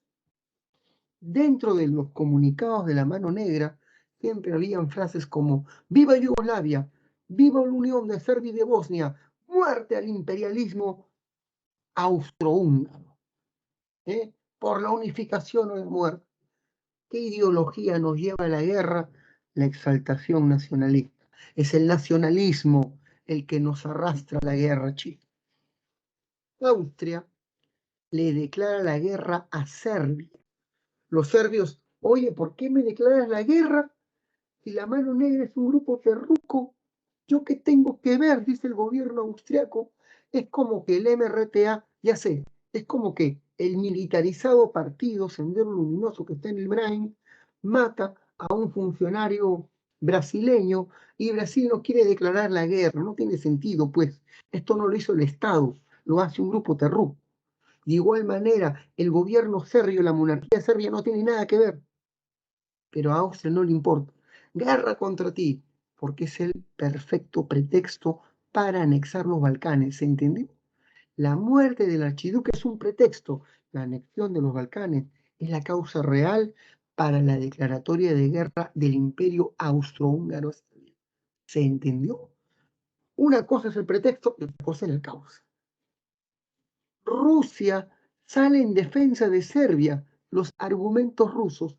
Dentro de los comunicados de la Mano Negra siempre habían frases como ¡Viva Yugoslavia! ¡Viva la unión de Serbia y de Bosnia! ¡Muerte al imperialismo austrohúngaro! ¿Eh? Por la unificación o la muerte. ¿Qué ideología nos lleva a la guerra? La exaltación nacionalista. Es el nacionalismo el que nos arrastra a la guerra, chicos. Austria le declara la guerra a Serbia. Los serbios, oye, ¿por qué me declaras la guerra? Si la Mano Negra es un grupo terruco, ¿yo qué tengo que ver? Dice el gobierno austriaco. Es como que el MRTA, ya sé, es como que el militarizado partido Sendero Luminoso que está en el Brain mata a un funcionario brasileño y Brasil no quiere declarar la guerra. No tiene sentido, pues. Esto no lo hizo el Estado, lo hace un grupo terruco. De igual manera, el gobierno serbio, la monarquía serbia no tiene nada que ver, pero a Austria no le importa. Guerra contra ti, porque es el perfecto pretexto para anexar los Balcanes, ¿se entendió? La muerte del archiduque es un pretexto, la anexión de los Balcanes es la causa real para la declaratoria de guerra del imperio austrohúngaro. ¿Se entendió? Una cosa es el pretexto y otra cosa es la causa. Rusia sale en defensa de Serbia. Los argumentos rusos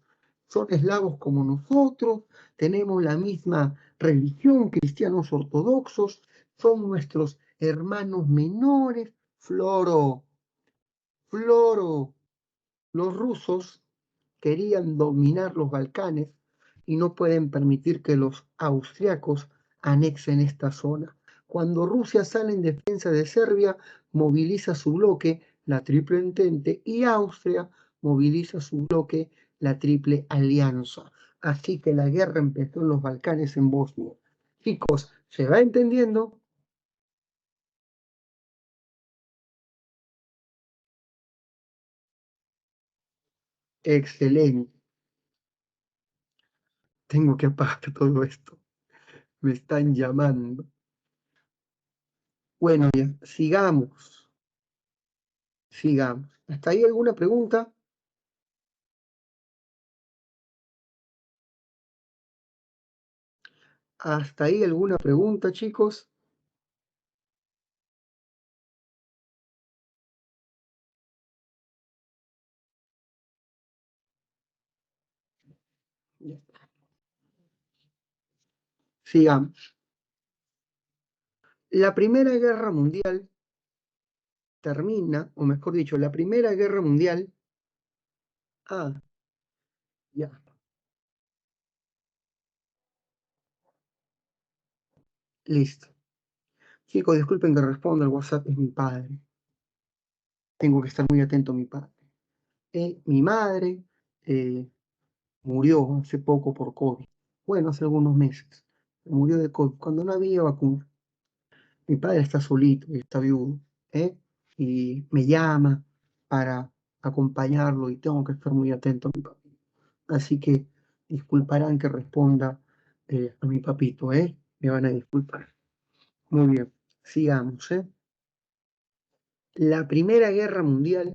son eslavos como nosotros, tenemos la misma religión, cristianos ortodoxos, son nuestros hermanos menores. Floro, Floro, los rusos querían dominar los Balcanes y no pueden permitir que los austriacos anexen esta zona. Cuando Rusia sale en defensa de Serbia, moviliza su bloque la Triple Entente, y Austria moviliza su bloque, la Triple Alianza. Así que la guerra empezó en los Balcanes, en Bosnia. Chicos, ¿se va entendiendo? Excelente. Tengo que apagar todo esto. Me están llamando. Bueno, ya, sigamos. Sigamos. ¿Hasta ahí alguna pregunta? ¿Hasta ahí alguna pregunta, chicos? Ya. Sigamos. La Primera Guerra Mundial termina, o mejor dicho, la Primera Guerra Mundial. Ah, ya. Listo. Chicos, disculpen que responda, el WhatsApp es mi padre. Tengo que estar muy atento a mi padre. Mi madre eh, murió hace poco por COVID. Bueno, hace algunos meses. Murió de COVID cuando no había vacuna. Mi padre está solito y está viudo, ¿eh? Y me llama para acompañarlo y tengo que estar muy atento a mi papito. Así que disculparán que responda a mi papito, ¿eh? Me van a disculpar. Muy bien, sigamos, ¿eh? La Primera Guerra Mundial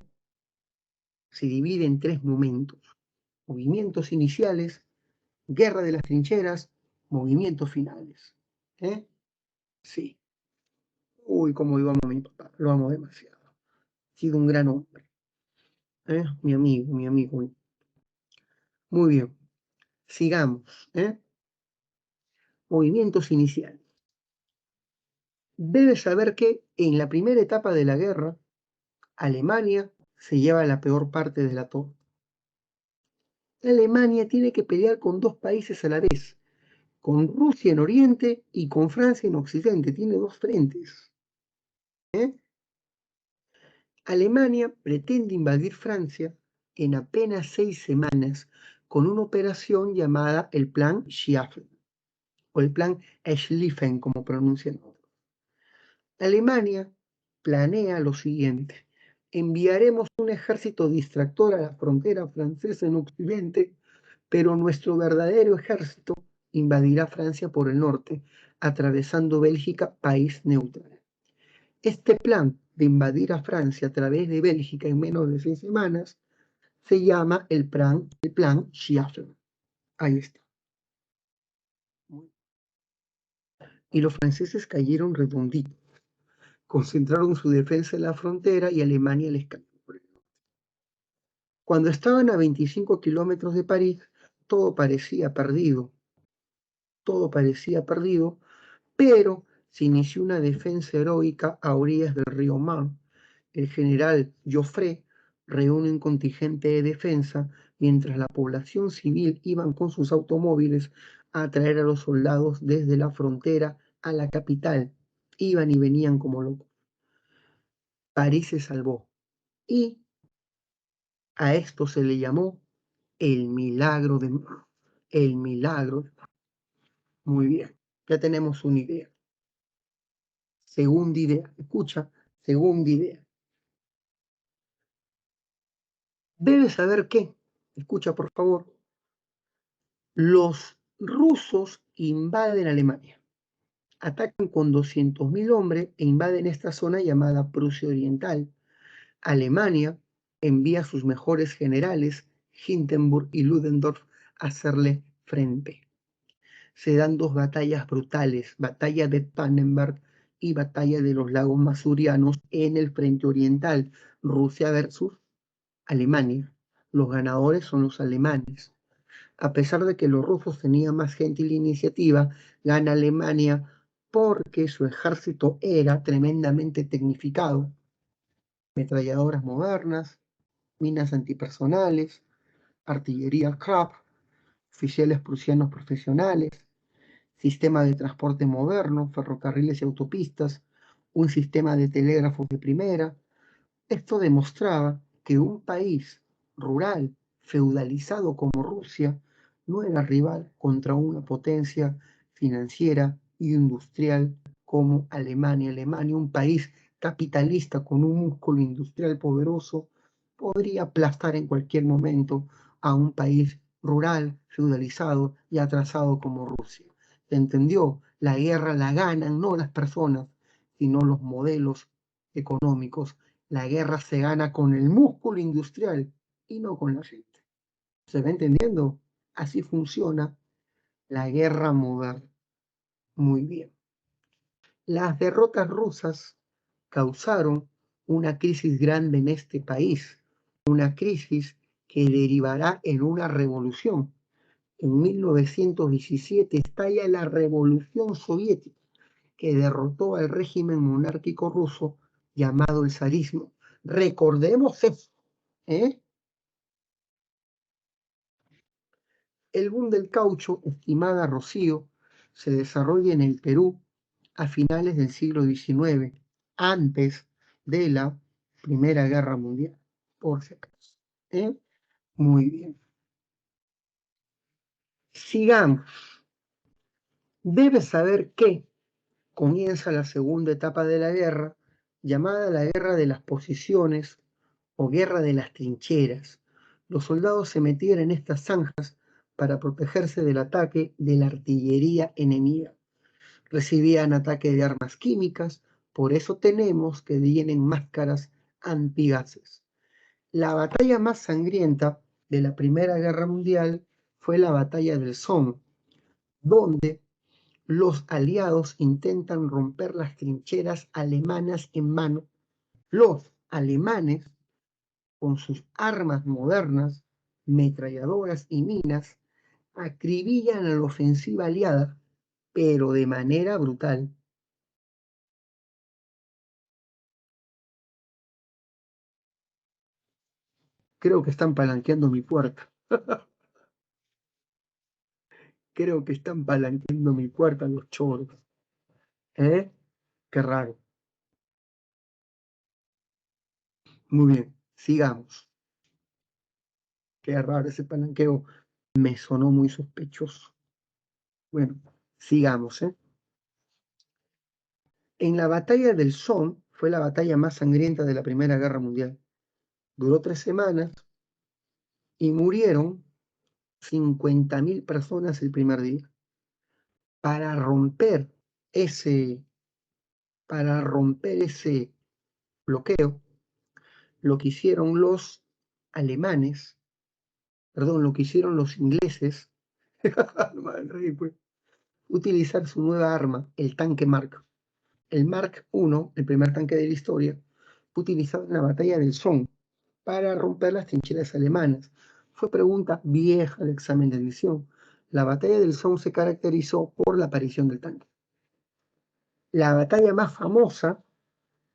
se divide en tres momentos: movimientos iniciales, guerra de las trincheras, movimientos finales. ¿Eh? Sí. Uy, cómo yo amo a mi papá, lo amo demasiado. Ha sido un gran hombre. ¿Eh? Mi amigo, mi amigo. Muy bien, sigamos. ¿Eh? Movimientos iniciales. Debes saber que en la primera etapa de la guerra, Alemania se lleva la peor parte de la torta. Alemania tiene que pelear con dos países a la vez, con Rusia en Oriente y con Francia en Occidente. Tiene dos frentes. ¿Eh? Alemania pretende invadir Francia en apenas 6 semanas con una operación llamada el Plan Schlieffen, o el Plan Schlieffen, como pronuncian otros. Alemania planea lo siguiente: enviaremos un ejército distractor a la frontera francesa en Occidente, pero nuestro verdadero ejército invadirá Francia por el norte, atravesando Bélgica, país neutral. Este plan de invadir a Francia a través de Bélgica en menos de 6 semanas se llama el plan Schlieffen. Ahí está. Y los franceses cayeron redonditos, concentraron su defensa en la frontera y Alemania les cayó. Cuando estaban a 25 kilómetros de París, todo parecía perdido, todo parecía perdido, pero se inició una defensa heroica a orillas del río Marne. El general Joffre reúne un contingente de defensa mientras la población civil iban con sus automóviles a atraer a los soldados desde la frontera a la capital. Iban y venían como locos. París se salvó y a esto se le llamó el milagro de el milagro. Muy bien, ya tenemos una idea. Segunda idea, escucha, segunda idea. Debes saber que, escucha por favor, los rusos invaden Alemania, atacan con 200.000 hombres e invaden esta zona llamada Prusia Oriental. Alemania envía a sus mejores generales, Hindenburg y Ludendorff, a hacerle frente. Se dan dos batallas brutales: batalla de Tannenberg y batalla de los lagos Masurianos en el frente oriental, Rusia versus Alemania. Los ganadores son los alemanes. A pesar de que los rusos tenían más gente y la iniciativa, gana Alemania porque su ejército era tremendamente tecnificado. Metralladoras modernas, minas antipersonales, artillería Krupp, oficiales prusianos profesionales, sistema de transporte moderno, ferrocarriles y autopistas, un sistema de telégrafos de primera, Esto demostraba que un país rural, feudalizado como Rusia, no era rival contra una potencia financiera e industrial como Alemania. Alemania, un país capitalista con un músculo industrial poderoso, podría aplastar en cualquier momento a un país rural, feudalizado y atrasado como Rusia. ¿Se entendió? La guerra la ganan no las personas, sino los modelos económicos. La guerra se gana con el músculo industrial y no con la gente. ¿Se va entendiendo? Así funciona la guerra moderna. Muy bien. Las derrotas rusas causaron una crisis grande en este país, una crisis que derivará en una revolución. En 1917 estalla la Revolución Soviética, que derrotó al régimen monárquico ruso llamado el zarismo. Recordemos eso, ¿eh? El boom del caucho, estimada Rocío, se desarrolla en el Perú a finales del siglo XIX, antes de la Primera Guerra Mundial, por si acaso. ¿Eh? Muy bien. Sigamos. Debes saber que comienza la segunda etapa de la guerra, llamada la Guerra de las Posiciones o Guerra de las Trincheras. Los soldados se metían en estas zanjas para protegerse del ataque de la artillería enemiga. Recibían ataque de armas químicas, por eso tenemos que tienen máscaras antigases. La batalla más sangrienta de la Primera Guerra Mundial fue la batalla del Somme, donde los aliados intentan romper las trincheras alemanas en mano. Los alemanes, con sus armas modernas, metralladoras y minas, acribillan a la ofensiva aliada, pero de manera brutal. Creo que están palanqueando mi puerta. Creo que están palanqueando mi puerta los choros. ¿Eh? Qué raro. Muy bien, sigamos. Qué raro ese palanqueo. Me sonó muy sospechoso. Bueno, sigamos, ¿eh? En la batalla del Somme fue la batalla más sangrienta de la Primera Guerra Mundial. Duró 3 semanas y murieron 50.000 personas el primer día. Para romper ese, para romper ese bloqueo, lo que hicieron los alemanes, perdón, lo que hicieron los ingleses, pues, utilizar su nueva arma, el tanque Mark. El Mark I, el primer tanque de la historia, fue utilizado en la batalla del Somme para romper las trincheras alemanas. Fue pregunta vieja del examen de admisión. La batalla del Somme se caracterizó por la aparición del tanque. La batalla más famosa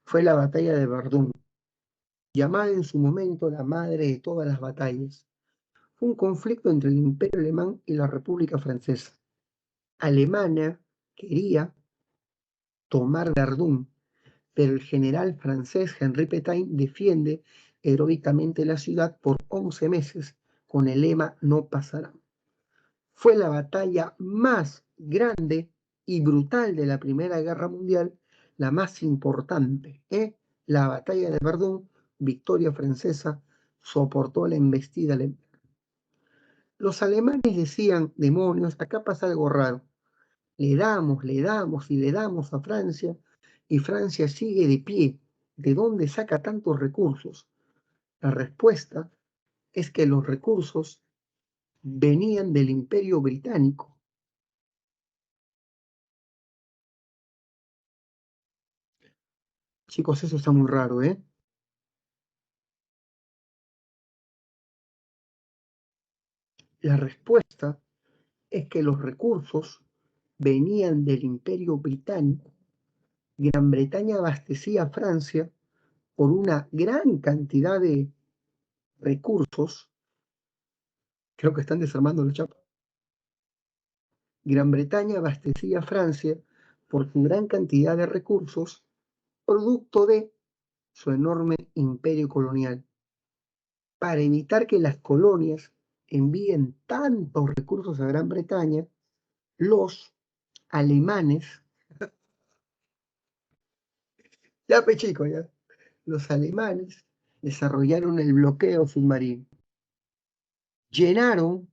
fue la batalla de Verdún, llamada en su momento la madre de todas las batallas. Fue un conflicto entre el Imperio Alemán y la República Francesa. Alemania quería tomar Verdún, pero el general francés Henri Pétain defiende heroicamente la ciudad por 11 meses con el lema "no pasarán". Fue la batalla más grande y brutal de la Primera Guerra Mundial, la más importante, ¿eh? La batalla de Verdún, victoria francesa, soportó la embestida alemana. Los alemanes decían: demonios, acá pasa algo raro. Le damos y le damos a Francia, y Francia sigue de pie. ¿De dónde saca tantos recursos? La respuesta es que los recursos venían del Imperio Británico. Chicos, eso está muy raro, ¿eh? La respuesta es que los recursos venían del Imperio Británico. Gran Bretaña abastecía a Francia por una gran cantidad de recursos. Creo que están desarmando la chapa. Gran Bretaña abastecía a Francia por su gran cantidad de recursos, producto de su enorme imperio colonial, para evitar que las colonias envíen tantos recursos a Gran Bretaña, los alemanes, ya pechico, ya, los alemanes desarrollaron el bloqueo submarino. Llenaron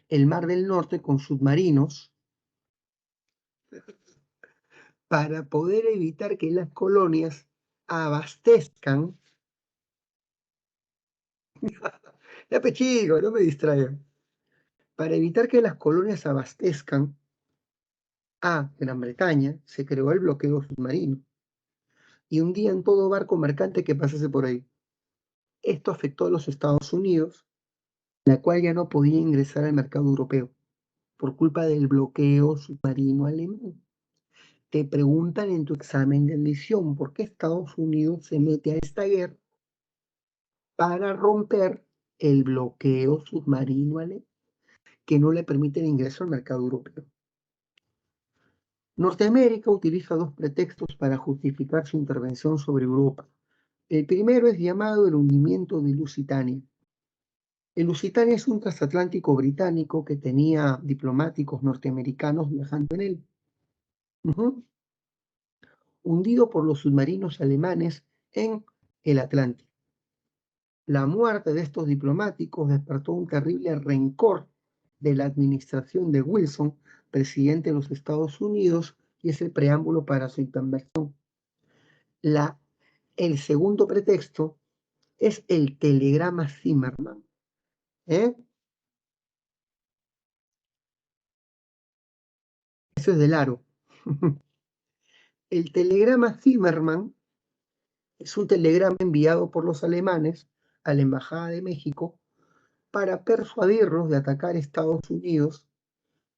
el Mar del Norte con submarinos para poder evitar que las colonias abastezcan. Ya pechico, no me distraigan. Para evitar que las colonias abastezcan a Gran Bretaña, se creó el bloqueo submarino y hundían todo barco mercante que pasase por ahí. Esto afectó a los Estados Unidos, la cual ya no podía ingresar al mercado europeo por culpa del bloqueo submarino alemán. Te preguntan en tu examen de admisión por qué Estados Unidos se mete a esta guerra para romper el bloqueo submarino alemán que no le permite el ingreso al mercado europeo. Norteamérica utiliza dos pretextos para justificar su intervención sobre Europa. El primero es llamado el hundimiento de Lusitania. El Lusitania es un transatlántico británico que tenía diplomáticos norteamericanos viajando en él. Hundido por los submarinos alemanes en el Atlántico. La muerte de estos diplomáticos despertó un terrible rencor de la administración de Wilson, presidente de los Estados Unidos, y es el preámbulo para su intervención. El segundo pretexto es el telegrama Zimmermann. Eso es del aro. El telegrama Zimmermann es un telegrama enviado por los alemanes a la Embajada de México para persuadirlos de atacar a Estados Unidos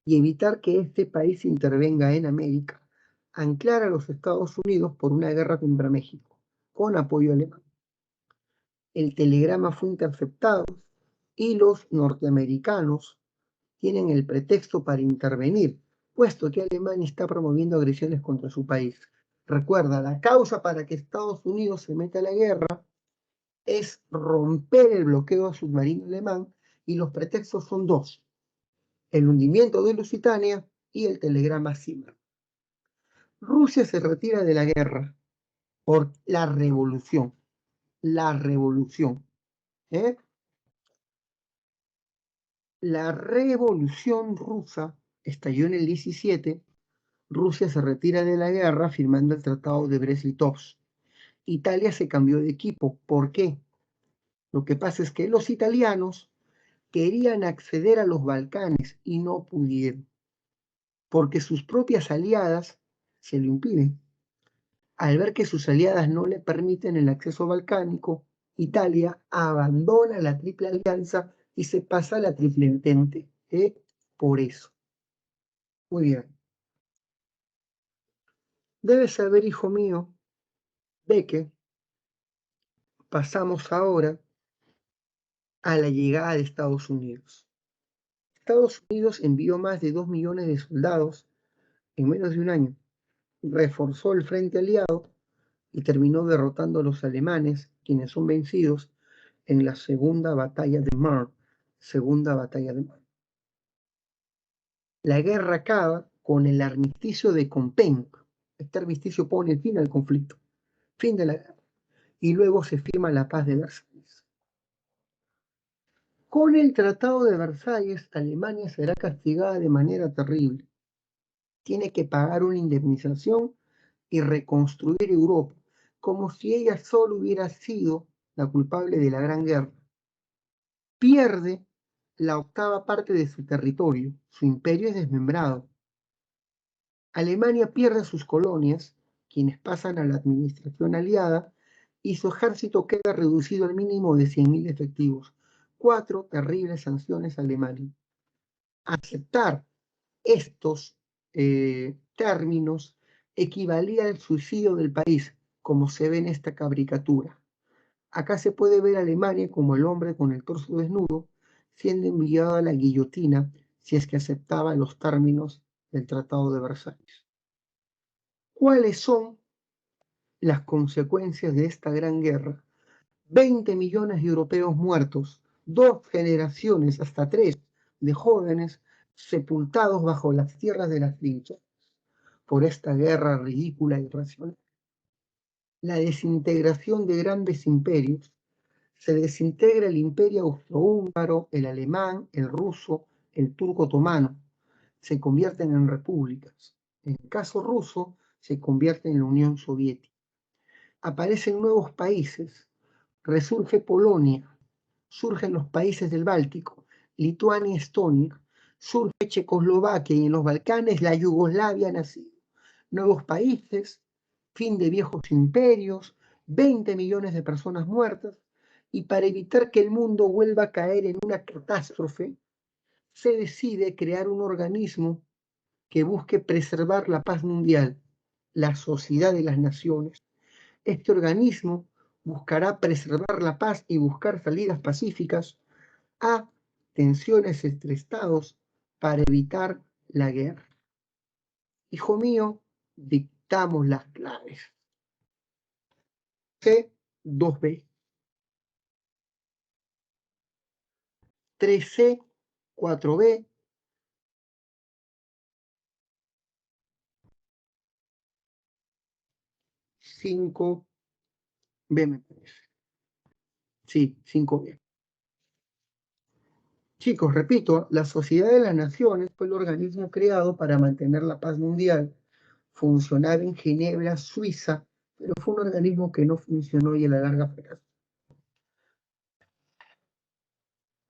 y evitar que este país intervenga en América, anclar a los Estados Unidos por una guerra contra México, con apoyo alemán. El telegrama fue interceptado y los norteamericanos tienen el pretexto para intervenir, puesto que Alemania está promoviendo agresiones contra su país. Recuerda, la causa para que Estados Unidos se meta a la guerra es romper el bloqueo submarino alemán y los pretextos son dos: el hundimiento de Lusitania y el telegrama Zimmermann. Rusia se retira de la guerra por la revolución. La revolución. ¿eh? La revolución rusa estalló en el 17. Rusia se retira de la guerra firmando el Tratado de Brest-Litovsk. Italia se cambió de equipo. ¿Por qué? Lo que pasa es que los italianos querían acceder a los Balcanes y no pudieron, porque sus propias aliadas se lo impiden. Al ver que sus aliadas no le permiten el acceso balcánico, Italia abandona la Triple Alianza y se pasa a la Triple Entente. Por eso. Muy bien. Debes saber, hijo mío, de que pasamos ahora a la llegada de Estados Unidos. Estados Unidos envió más de 2 millones de soldados en menos de un año, reforzó el frente aliado y terminó derrotando a los alemanes, quienes son vencidos en la segunda batalla de Marne. La guerra acaba con el armisticio de Compiègne. Este armisticio pone fin al conflicto, fin de la guerra, y luego se firma la paz de Versalles. Con el Tratado de Versalles, Alemania será castigada de manera terrible. Tiene que pagar una indemnización y reconstruir Europa, como si ella solo hubiera sido la culpable de la Gran Guerra. Pierde la octava parte de su territorio, su imperio es desmembrado. Alemania pierde sus colonias, quienes pasan a la administración aliada, y su ejército queda reducido al mínimo de 100.000 efectivos. 4 terribles sanciones a Alemania. Aceptar estos términos equivalía al suicidio del país, como se ve en esta caricatura. Acá se puede ver a Alemania como el hombre con el torso desnudo, siendo enviado a la guillotina si es que aceptaba los términos del Tratado de Versalles. ¿Cuáles son las consecuencias de esta gran guerra. 20 millones de europeos muertos, 2 generaciones, hasta 3, de jóvenes sepultados bajo las tierras de las trincheras por esta guerra ridícula e irracional. La desintegración de grandes imperios. Se desintegra el imperio austrohúngaro, el alemán, el ruso, el turco otomano. Se convierten en repúblicas. En el caso ruso, se convierte en la Unión Soviética. Aparecen nuevos países. Resurge Polonia, surgen los países del Báltico, Lituania y Estonia, surge Checoslovaquia y en los Balcanes la Yugoslavia ha nacido. Nuevos países, fin de viejos imperios, 20 millones de personas muertas, y para evitar que el mundo vuelva a caer en una catástrofe, se decide crear un organismo que busque preservar la paz mundial, la Sociedad de las Naciones. Este organismo buscará preservar la paz y buscar salidas pacíficas a tensiones entre estados para evitar la guerra. Hijo mío, dictamos las claves. C, 2B. 3C, 4B. 5B me parece. Sí, 5B. Chicos, repito, la Sociedad de las Naciones fue el organismo creado para mantener la paz mundial. Funcionaba en Ginebra, Suiza, pero fue un organismo que no funcionó y a la larga fracasó.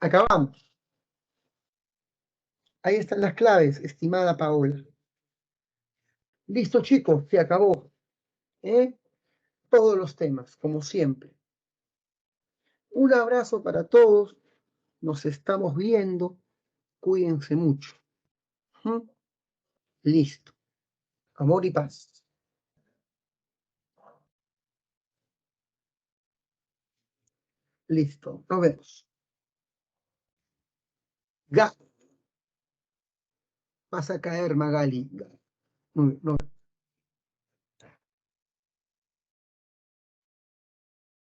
Acabamos. Ahí están las claves, estimada Paola. Listo, chicos, se acabó. Todos los temas, como siempre. Un abrazo para todos. Nos estamos viendo. Cuídense mucho. Listo. Amor y paz. Listo. Nos vemos. Vas a caer, Magali. No.